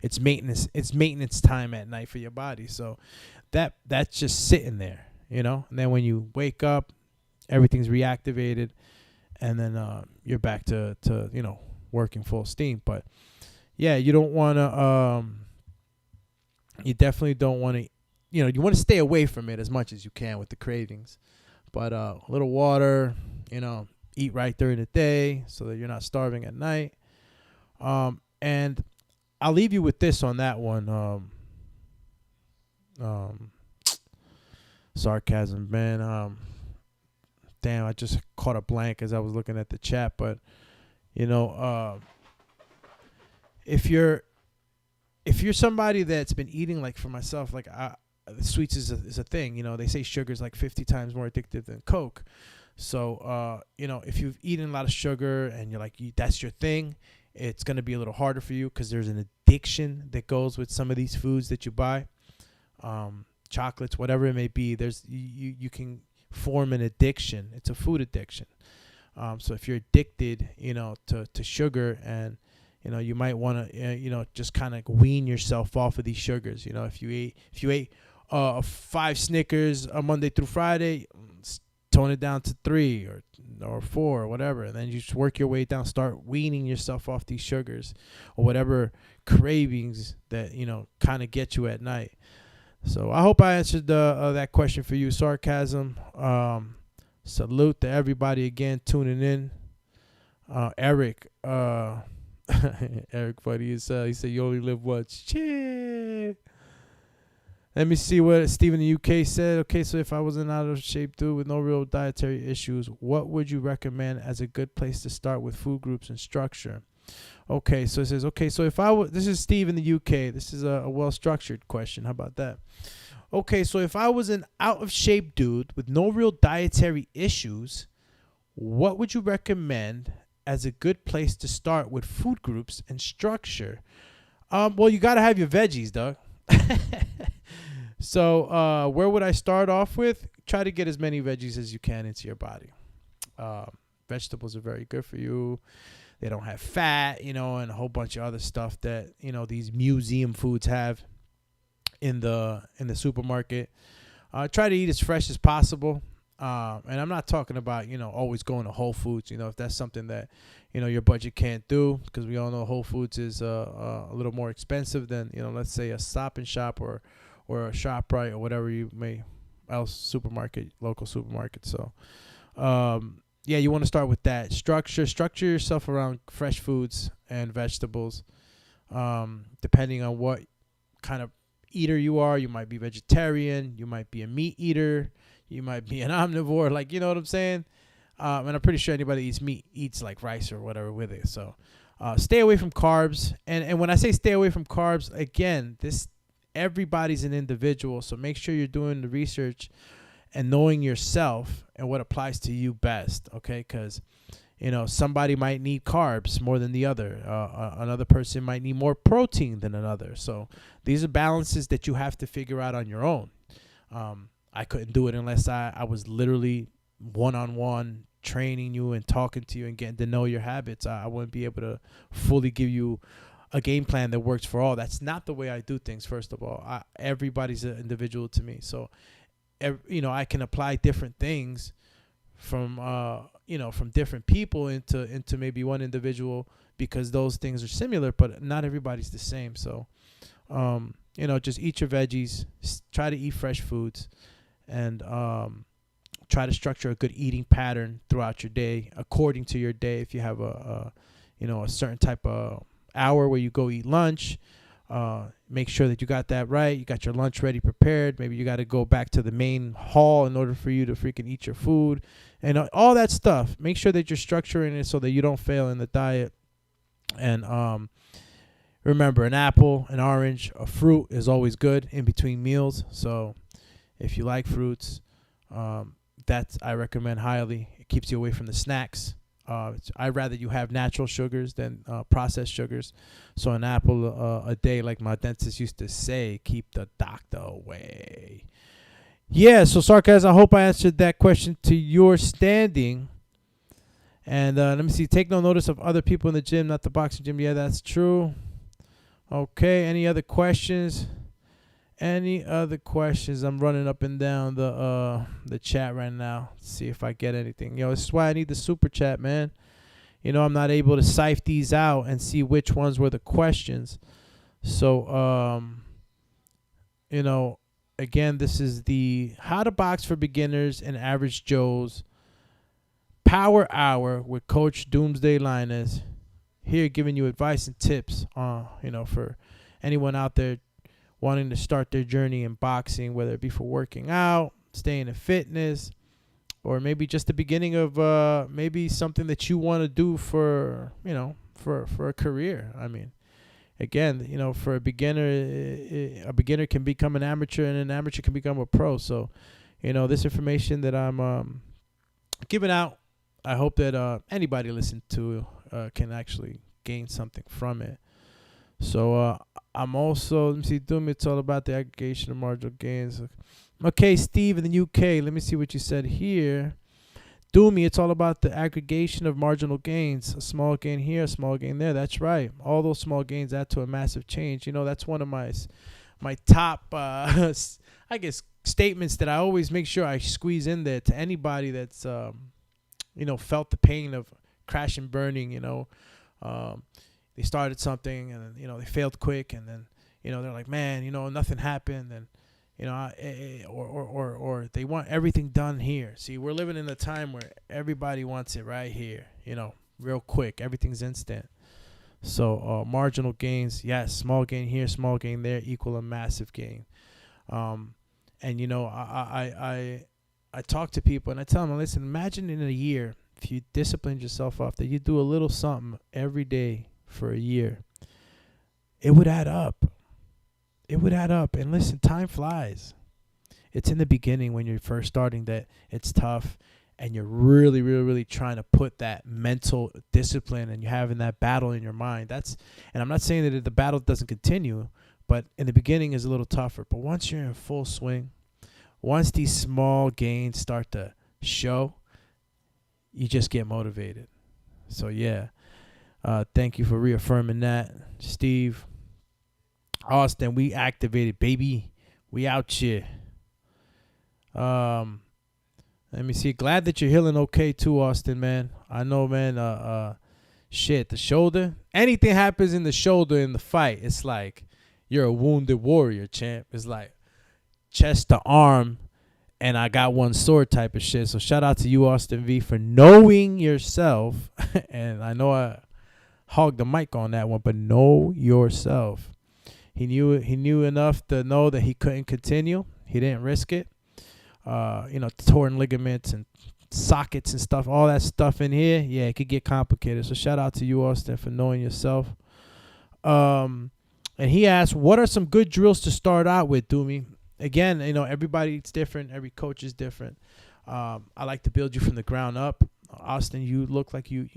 It's maintenance time at night for your body. So that's just sitting there. And then when you wake up, everything's reactivated, and then you're back to working full steam. But yeah, you don't want to You definitely don't want to, you want to stay away from it as much as you can with the cravings. But a little water, eat right during the day so that you're not starving at night. And I'll leave you with this on that one. Sarcasm, man. Damn, I just caught a blank as I was looking at the chat. But if you're somebody that's been eating, like for myself, like sweets is a thing. They say sugar's like 50 times more addictive than Coke. So if you've eaten a lot of sugar and you're like that's your thing, it's going to be a little harder for you because there's an addiction that goes with some of these foods that you buy. Chocolates, whatever it may be, there's you can form an addiction. It's a food addiction. So if you're addicted, to sugar, and you might want to just kind of wean yourself off of these sugars. If you ate 5 Snickers Monday through Friday, tone it down to 3 or 4 or whatever, and then you just work your way down. Start weaning yourself off these sugars or whatever cravings that kind of get you at night. So I hope I answered that question for you, Sarcasm. Salute to everybody again tuning in. Eric, Eric, funny as he said you only live once. Chee. Let me see what Steve in the UK said. Okay, so if I was an out of shape dude with no real dietary issues, what would you recommend as a good place to start with food groups and structure? Okay, so it says, so if this is Steve in the UK. This is a well-structured question. How about that? Okay, so if I was an out of shape dude with no real dietary issues, what would you recommend as a good place to start with food groups and structure? Well, you got to have your veggies, Doug. So where would I start off with? Try to get as many veggies as you can into your body. Vegetables are very good for you. They don't have fat, and a whole bunch of other stuff that, these museum foods have in the supermarket. Try to eat as fresh as possible. And I'm not talking about, always going to Whole Foods, if that's something that, your budget can't do, because we all know Whole Foods is a little more expensive than, let's say a Stop and Shop or a ShopRite or whatever local supermarket. So, yeah, you want to start with that. Structure yourself around fresh foods and vegetables. Depending on what kind of eater you are, you might be vegetarian, you might be a meat eater, you might be an omnivore, like, you know what I'm saying? And I'm pretty sure anybody eats meat eats like rice or whatever with it. So stay away from carbs. And when I say stay away from carbs, again, everybody's an individual. So make sure you're doing the research and knowing yourself and what applies to you best. Okay. Because, somebody might need carbs more than the other. Another person might need more protein than another. So these are balances that you have to figure out on your own. I couldn't do it unless I was literally one-on-one training you and talking to you and getting to know your habits. I wouldn't be able to fully give you a game plan that works for all. That's not the way I do things, first of all. Everybody's an individual to me. So, I can apply different things from different people into maybe one individual because those things are similar, but not everybody's the same. So, just eat your veggies, try to eat fresh foods, and try to structure a good eating pattern throughout your day according to your day. If you have a certain type of hour where you go eat lunch, make sure that you got that right. You got your lunch ready, prepared. Maybe you got to go back to the main hall in order for you to freaking eat your food and all that stuff. Make sure that you're structuring it so that you don't fail in the diet. And remember, an apple, an orange, a fruit is always good in between meals. So if you like fruits, I recommend highly. It keeps you away from the snacks. I'd rather you have natural sugars than processed sugars. So an apple a day, like my dentist used to say, keep the doctor away. Yeah, so Sarcasm, I hope I answered that question to your standing. And let me see. Take no notice of other people in the gym, not the boxing gym. Yeah, that's true. Okay, any other questions? I'm running up and down the chat right now. See if I get anything. This is why I need the super chat, man. I'm not able to sift these out and see which ones were the questions. So you know, again, this is the How to Box for Beginners and Average Joes Power Hour with Coach Doomsday Lainez. Here giving you advice and tips, for anyone out there wanting to start their journey in boxing, whether it be for working out, staying in fitness, or maybe just the beginning of maybe something that you want to do for a career. I mean, again, for a beginner can become an amateur, and an amateur can become a pro. So, this information that I'm giving out, I hope that anybody listening to can actually gain something from it. So I'm also, let me see, Doomy, it's all about the aggregation of marginal gains. Okay, Steve in the UK, let me see what you said here. Doomy, it's all about the aggregation of marginal gains. A small gain here, a small gain there. That's right. All those small gains add to a massive change. That's one of my top, I guess, statements that I always make sure I squeeze in there to anybody that's, felt the pain of crash and burning. They started something and then, they failed quick, and then, they're like, man, nothing happened, and or they want everything done here. See, we're living in a time where everybody wants it right here, real quick. Everything's instant. So marginal gains, yes, small gain here, small gain there equal a massive gain. And I talk to people and I tell them, listen, imagine in a year, if you disciplined yourself off, that you do a little something every day for a year, it would add up. It would add up. And listen, time flies. It's in the beginning when you're first starting that it's tough, and you're really, really, really trying to put that mental discipline, and you're having that battle in your mind. And I'm not saying that the battle doesn't continue, but in the beginning is a little tougher. But once you're in full swing, once these small gains start to show, you just get motivated. So yeah, thank you for reaffirming that, Steve. Austin, we activated, baby. We out here. Let me see. Glad that you're healing okay too, Austin, man. I know, man. Shit, the shoulder. Anything happens in the shoulder in the fight, it's like you're a wounded warrior, champ. It's like chest to arm, and I got one sword type of shit. So shout out to you, Austin V, for knowing yourself. And I know I hogged the mic on that one, but know yourself. He knew enough to know that he couldn't continue. He didn't risk it. Torn ligaments and sockets and stuff, all that stuff in here, yeah, it could get complicated. So shout out to you, Austin, for knowing yourself. And he asked, what are some good drills to start out with, Doomy? Again, everybody's different. Every coach is different. I like to build you from the ground up. Austin, you look like you're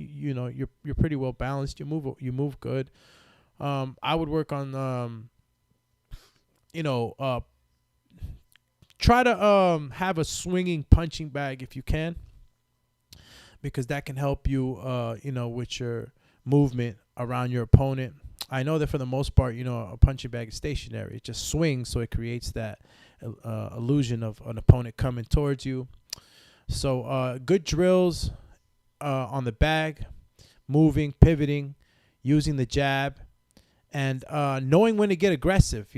pretty well balanced. You move good. I would work on try to have a swinging punching bag if you can, because that can help you with your movement around your opponent. I know that for the most part, a punching bag is stationary. It just swings, so it creates that illusion of an opponent coming towards you. So good drills on the bag, moving, pivoting, using the jab, and knowing when to get aggressive.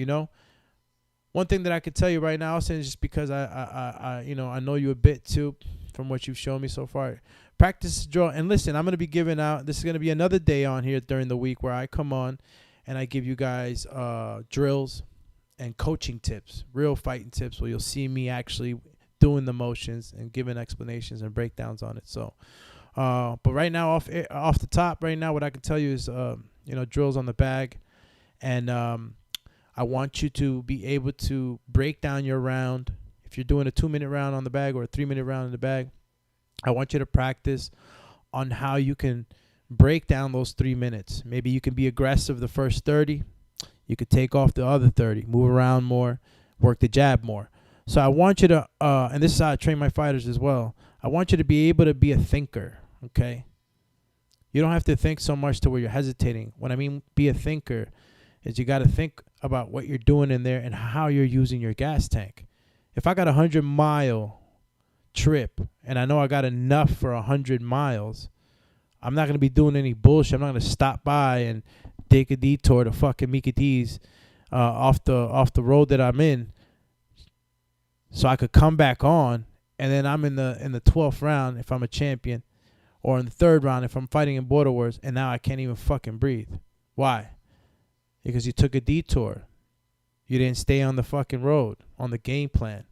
One thing that I could tell you right now, Austin, is just because I know you a bit too from what you've shown me so far. Practice drill. And listen, I'm going to be giving out, this is going to be another day on here during the week where I come on and I give you guys drills and coaching tips, real fighting tips, where you'll see me actually doing the motions and giving explanations and breakdowns on it. So, but right now, off the top, right now, what I can tell you is, drills on the bag. And I want you to be able to break down your round. If you're doing a 2-minute round on the bag or a 3-minute round in the bag, I want you to practice on how you can break down those 3 minutes. Maybe you can be aggressive the first 30. You could take off the other 30, move around more, work the jab more. So I want you to, and this is how I train my fighters as well, I want you to be able to be a thinker, okay? You don't have to think so much to where you're hesitating. When I mean be a thinker, is you got to think about what you're doing in there and how you're using your gas tank. If I got a 100-mile trip and I know I got enough for 100 miles, I'm not going to be doing any bullshit. I'm not going to stop by and take a detour to fucking Mickey D's off the road that I'm in, so I could come back on, and then I'm in the 12th round if I'm a champion, or in the 3rd round if I'm fighting in Border Wars, and now I can't even fucking breathe. Why? Because you took a detour. You didn't stay on the fucking road, on the game plan.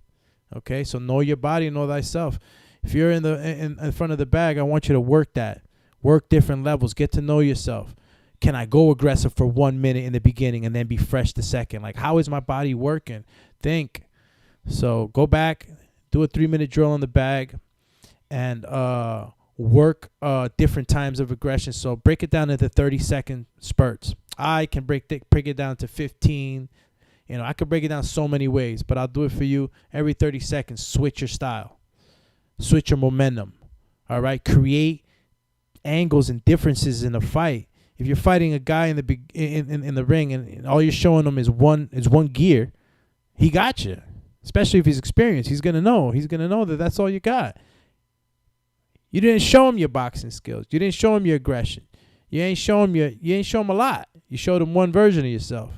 Okay, so know your body, know thyself. If you're in front of the bag, I want you to work that. Work different levels. Get to know yourself. Can I go aggressive for 1 minute in the beginning and then be fresh the second? Like, how is my body working? Think. So go back, do a 3-minute drill on the bag, and work different times of aggression. So break it down into 30-second spurts. I can break it down to 15. You know, I could break it down so many ways, but I'll do it for you. Every 30 seconds, switch your style. Switch your momentum. All right? Create angles and differences in a fight. If you're fighting a guy in the ring and all you're showing him is one gear, he got you. Especially if he's experienced. He's going to know. He's going to know that that's all you got. You didn't show him your boxing skills. You didn't show him your aggression. You ain't show him a lot. You showed him one version of yourself.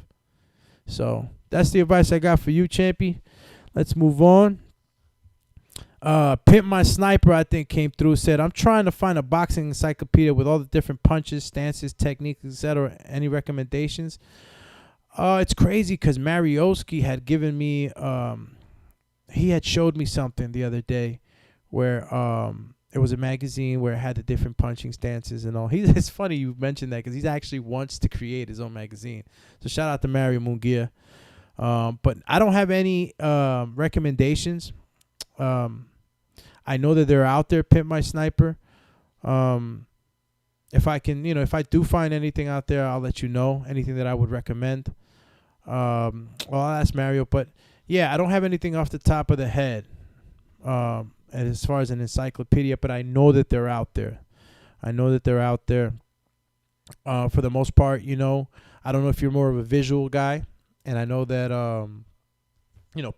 So that's the advice I got for you, Champy. Let's move on. Pimp My Sniper, I think, came through, said, I'm trying to find a boxing encyclopedia with all the different punches, stances, techniques, etc. Any recommendations? It's crazy because Marioski had given me, he had showed me something the other day where it was a magazine where it had the different punching stances and all. It's funny you mentioned that because he actually wants to create his own magazine. So shout out to Mario Munguia. But I don't have any recommendations. I know that they're out there, Pimp My Sniper. If I can, if I do find anything out there, I'll let you know. Anything that I would recommend. Well, I'll ask Mario. But, yeah, I don't have anything off the top of the head as far as an encyclopedia. But I know that they're out there. For the most part, I don't know if you're more of a visual guy. And I know that,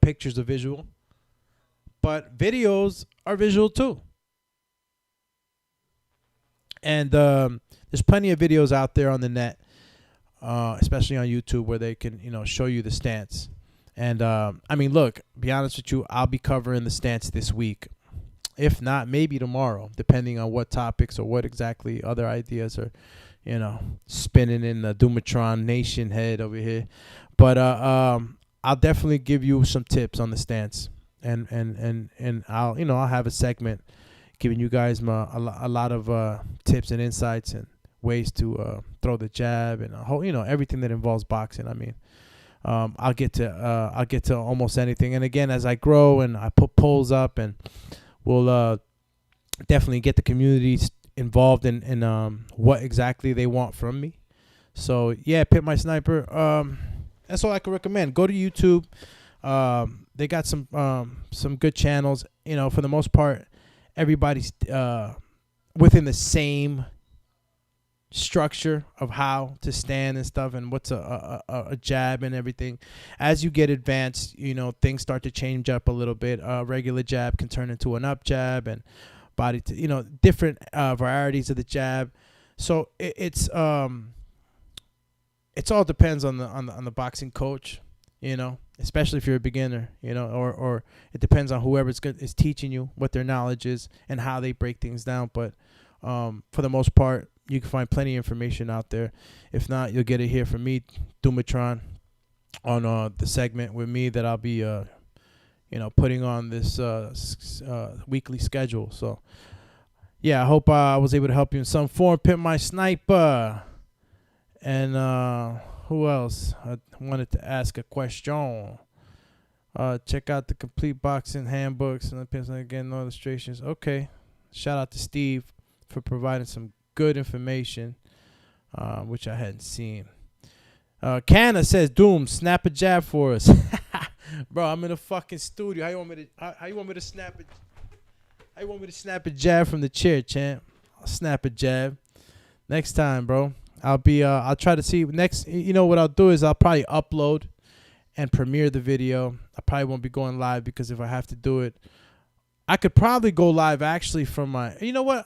pictures are visual. But videos are visual too. And there's plenty of videos out there on the net, especially on YouTube, where they can, show you the stance. And, look, be honest with you, I'll be covering the stance this week. If not, maybe tomorrow, depending on what topics or what exactly other ideas are, spinning in the Doomatron Nation head over here. But I'll definitely give you some tips on the stance. And I'll have a segment giving you guys a lot of tips and insights and ways to throw the jab and everything that involves boxing. I'll get to almost anything. And again, as I grow and I put polls up, and we'll definitely get the community involved in what exactly they want from me. So yeah, Pimp My Sniper. That's all I can recommend. Go to YouTube. They got some good channels. For the most part, everybody's within the same structure of how to stand and stuff, and what's a jab and everything. As you get advanced, things start to change up a little bit. Regular jab can turn into an up jab, and body to, different varieties of the jab. So it's all depends on the boxing coach. Especially if you're a beginner, or it depends on whoever is teaching you, what their knowledge is and how they break things down. But for the most part, you can find plenty of information out there. If not, you'll get it here from me, Doomatron, on the segment with me that I'll be, putting on this weekly schedule. So, yeah, I hope I was able to help you in some form. Pimp My Sniper. And who else? I wanted to ask a question. Check out the complete boxing handbooks and again, no illustrations. Okay. Shout out to Steve for providing some good information, which I hadn't seen. Canna says, Doom, snap a jab for us. Bro, I'm in a fucking studio. How you want me to snap it? How you want me to snap a jab from the chair, champ? I'll snap a jab. Next time, bro. I'll try to see next. What I'll do is I'll probably upload and premiere the video. I probably won't be going live because if I have to do it, I could probably go live actually from my,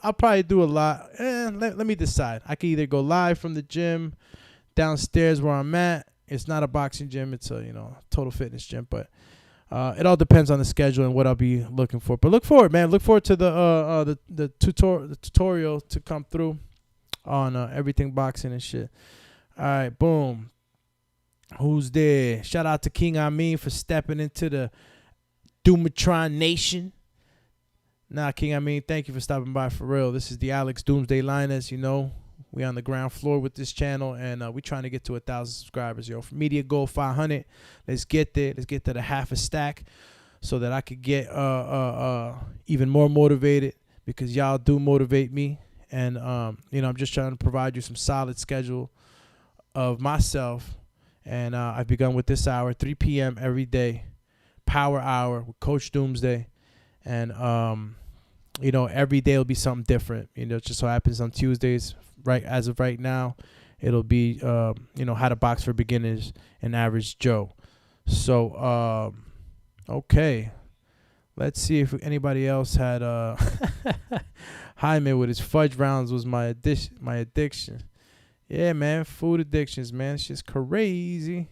I'll probably do a lot. Let me decide. I could either go live from the gym downstairs where I'm at, It's not a boxing gym. It's a, total fitness gym. But it all depends on the schedule and what I'll be looking for. But look forward, man. Look forward to the tutorial to come through on everything boxing and shit. All right, boom. Who's there? Shout out to King Amin for stepping into the Doomatron Nation. Nah, King Amin, thank you for stopping by for real. This is the Alex Doomsday Lainez. We on the ground floor with this channel, and we trying to get to 1,000 subscribers, yo. For media goal 500. Let's get there. Let's get to the half a stack so that I could get even more motivated, because y'all do motivate me. And, I'm just trying to provide you some solid schedule of myself. And I've begun with this hour, 3 p.m. every day, Power Hour with Coach Doomsday. And, every day will be something different. It just so happens on Tuesdays, right as of right now, it'll be, how to box for beginners and average Joe. So, okay. Let's see if anybody else had Hyman with his fudge rounds was my addiction. Yeah, man, food addictions, man. It's just crazy.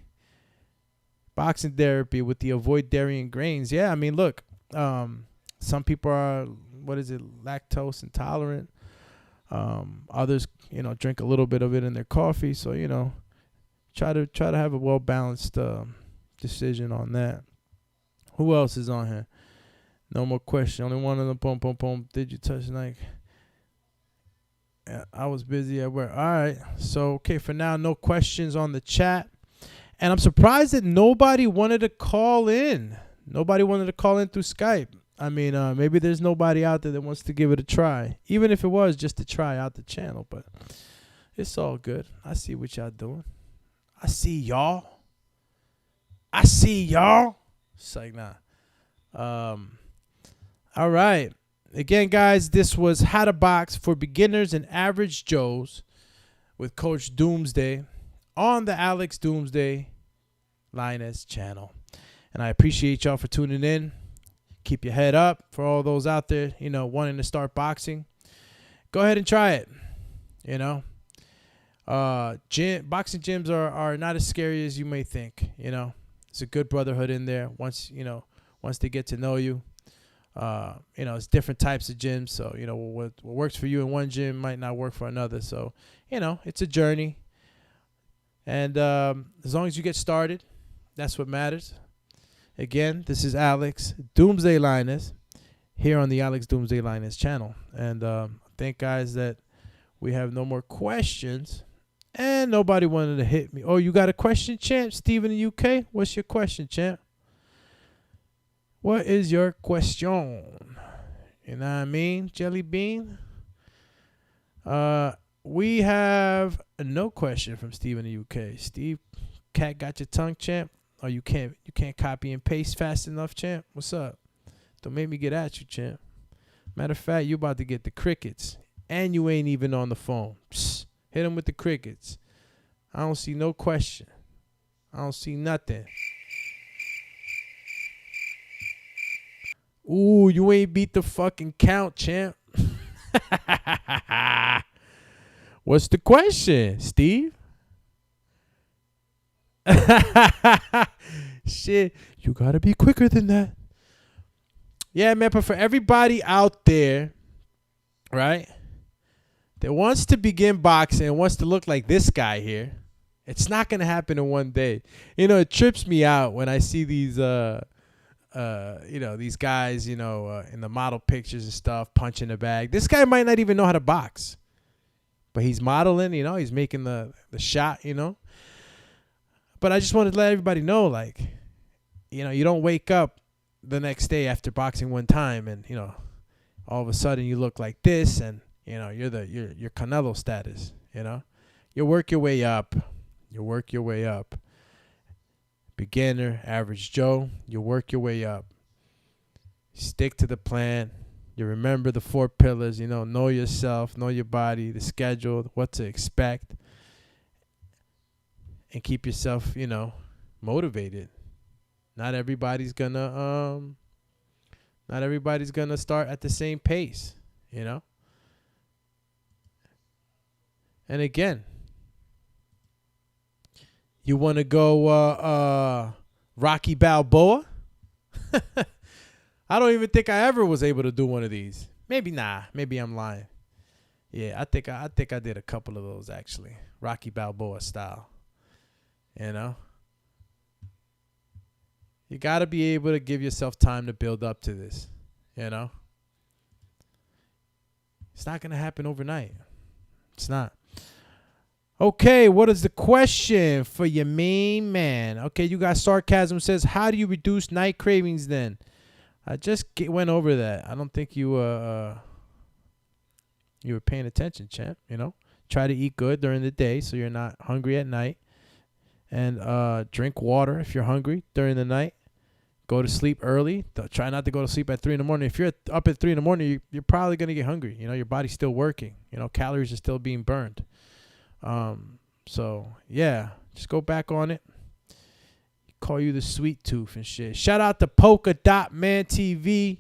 Boxing therapy with the avoid dairy and grains. Yeah, I mean, look, some people are, lactose intolerant. Others, drink a little bit of it in their coffee. So, try to have a well-balanced decision on that. Who else is on here? No more question. Only one of them. Boom, boom, boom. Did you touch Nike? Yeah, I was busy at work. All right. So, okay, for now, no questions on the chat. And I'm surprised that nobody wanted to call in. Nobody wanted to call in through Skype. I mean, maybe there's nobody out there that wants to give it a try, even if it was just to try out the channel. But it's all good. I see what y'all doing. I see y'all. It's like, nah. All right. Again, guys, this was How to Box for Beginners and Average Joes with Coach Doomsday on the Alex Doomsday Lainez channel. And I appreciate y'all for tuning in. Keep your head up for all those out there, wanting to start boxing. Go ahead and try it. Boxing gyms are not as scary as you may think. It's a good brotherhood in there. Once they get to know you. It's different types of gyms. So, what works for you in one gym might not work for another. So, it's a journey. And as long as you get started, that's what matters. Again, this is Alex Doomsday Lainez here on the Alex Doomsday Lainez channel. And I think, guys, that we have no more questions. And nobody wanted to hit me. Oh, you got a question, champ? Steve in the UK? What's your question, champ? What is your question? You know what I mean? Jelly bean? We have no question from Steve in the UK. Steve, cat got your tongue, champ? Oh, you can't copy and paste fast enough, champ? What's up? Don't make me get at you, champ. Matter of fact, you about to get the crickets. And you ain't even on the phone. Psst, hit him with the crickets. I don't see no question. I don't see nothing. Ooh, you ain't beat the fucking count, champ. What's the question, Steve? Shit, you gotta be quicker than that. Yeah, man, but for everybody out there, right, that wants to begin boxing and wants to look like this guy here, it's not gonna happen in one day. It trips me out when I see these these guys, in the model pictures and stuff, punching the bag. This guy might not even know how to box, but he's modeling, he's making the shot, But I just wanted to let everybody know, like, you don't wake up the next day after boxing one time and, all of a sudden you look like this and, you're your Canelo status, You work your way up. Beginner, average Joe, you work your way up. Stick to the plan. You remember the 4 pillars, know yourself, know your body, the schedule, what to expect. And keep yourself, motivated. Not everybody's gonna start at the same pace, And again, You want to go Rocky Balboa? I don't even think I ever was able to do one of these. Maybe Maybe I'm lying. Yeah, I think I did a couple of those actually. Rocky Balboa style. You know? You got to be able to give yourself time to build up to this, you know? It's not going to happen overnight. It's not. Okay, what is the question for your main man? Okay, you got Sarcasm says, how do you reduce night cravings then? I just went over that. I don't think you were paying attention, champ, you know? Try to eat good during the day so you're not hungry at night. And drink water if you're hungry during the night. Go to sleep early. Try not to go to sleep at 3 in the morning. If you're up at 3 in the morning, you're probably going to get hungry. You know, your body's still working. You know, calories are still being burned. So, yeah, just go back on it. Call you the sweet tooth and shit. Shout out to Polka Dot Man TV.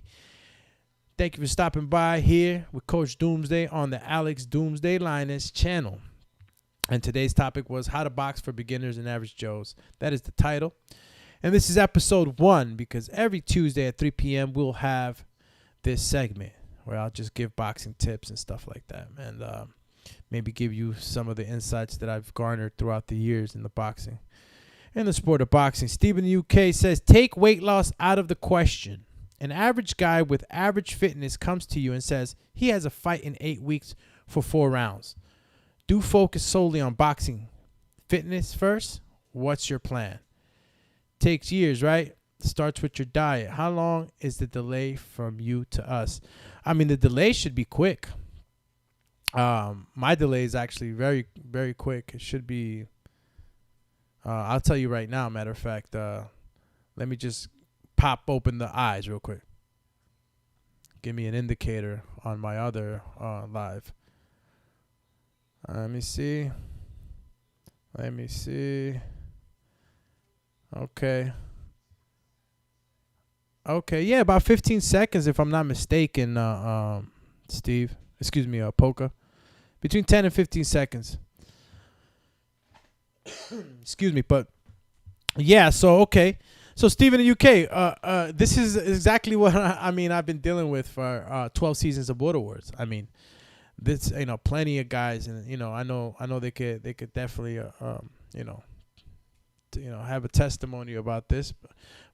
Thank you for stopping by here with Coach Doomsday on the Alex Doomsday Lainez channel. And today's topic was how to box for beginners and average Joes. That is the title. And this is episode 1 because every Tuesday at 3 p.m. we'll have this segment where I'll just give boxing tips and stuff like that. And maybe give you some of the insights that I've garnered throughout the years in the boxing. In the sport of boxing, Steve in the UK says, take weight loss out of the question. An average guy with average fitness comes to you and says he has a fight in 8 weeks for 4 rounds. Do focus solely on boxing fitness first. What's your plan? Takes years, right? Starts with your diet. How long is the delay from you to us? I mean, the delay should be quick. My delay is actually very, very quick. It should be, I'll tell you right now, matter of fact, let me just pop open the eyes real quick. Give me an indicator on my other live. Let me see. Okay, yeah, about 15 seconds if I'm not mistaken, Steve. Excuse me, Polka. Between 10 and 15 seconds. Excuse me, but yeah, so okay. So Steve in the UK, this is exactly what I've been dealing with for 12 seasons of Border Wars. I mean, this, you know, plenty of guys, and you know, I know they could definitely have a testimony about this,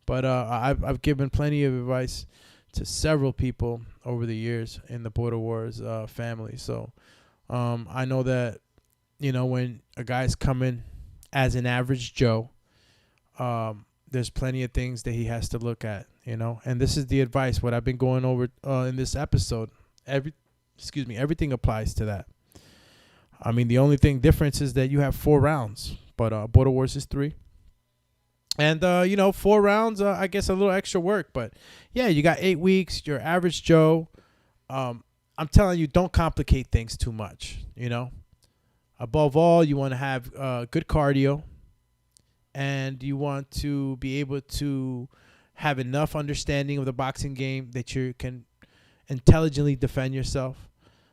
but I've given plenty of advice to several people over the years in the Border Wars family. So I know that, you know, when a guy's coming as an average Joe, there's plenty of things that he has to look at, you know, and this is the advice, what I've been going over in this episode. Everything applies to that. I mean, the only difference is that you have 4 rounds, but Border Wars is 3. And, 4 rounds, I guess a little extra work. But, yeah, you got 8 weeks. Your average Joe. I'm telling you, don't complicate things too much, you know. Above all, you want to have good cardio. And you want to be able to have enough understanding of the boxing game that you can intelligently defend yourself.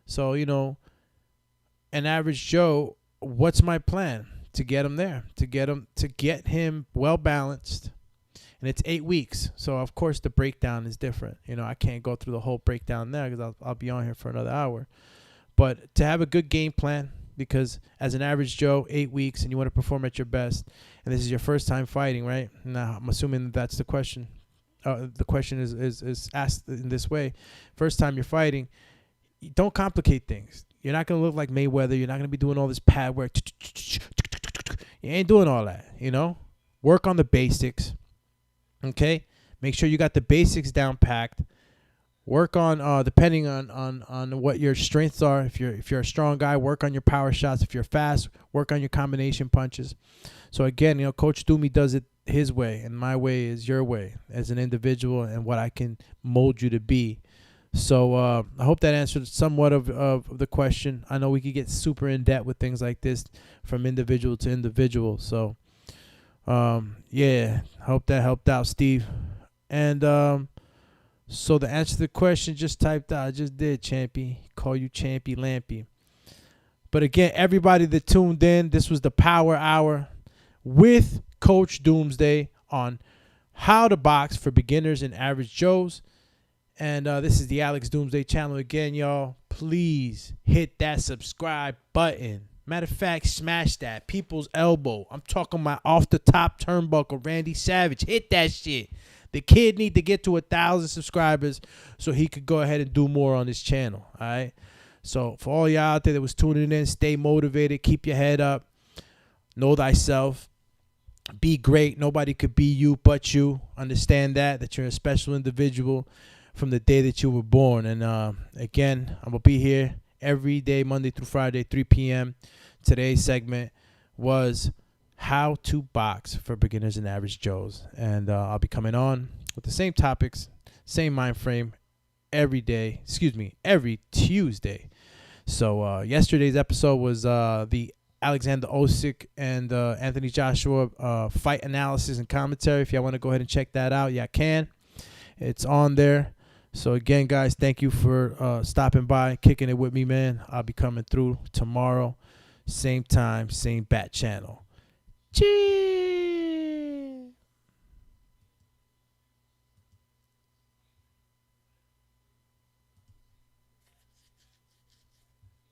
So, you know, an average Joe, what's my plan? To get him there, to get him well balanced, and it's 8 weeks. So of course the breakdown is different. You know, I can't go through the whole breakdown there because I'll be on here for another hour. But to have a good game plan, because as an average Joe, 8 weeks, and you want to perform at your best, and this is your first time fighting, right? Now I'm assuming that's the question. The question is asked in this way: first time you're fighting, don't complicate things. You're not gonna look like Mayweather. You're not gonna be doing all this pad work. You ain't doing all that, you know. Work on the basics, okay? Make sure you got the basics down packed. Work on depending on what your strengths are. If you're a strong guy, work on your power shots. If you're fast, work on your combination punches. So again, you know, Coach Doomy does it his way, and my way is your way as an individual, and what I can mold you to be. So I hope that answered somewhat of the question. I know we could get super in depth with things like this from individual to individual. So, yeah, hope that helped out, Steve. And so the answer to the question, just typed out. I just did, Champy. Call you Champy Lampy. But again, everybody that tuned in, this was the Power Hour with Coach Doomsday on how to box for beginners and average Joes. And this is the Alex Doomsday channel again, y'all. Please hit that subscribe button. Matter of fact, smash that. People's elbow. I'm talking about off the top turnbuckle, Randy Savage. Hit that shit. The kid need to get to 1,000 subscribers so he could go ahead and do more on this channel. All right. So for all y'all out there that was tuning in, stay motivated. Keep your head up. Know thyself. Be great. Nobody could be you but you. Understand that you're a special individual from the day that you were born. And again, I'm going to be here every day, Monday through Friday, 3 p.m. Today's segment was how to box for beginners and average Joes. And I'll be coming on with the same topics, same mind frame every Tuesday. So yesterday's episode was the Alexander Usyk and Anthony Joshua fight analysis and commentary. If y'all want to go ahead and check that out, y'all can. It's on there. So, again, guys, thank you for stopping by, kicking it with me, man. I'll be coming through tomorrow, same time, same bat channel. Cheers.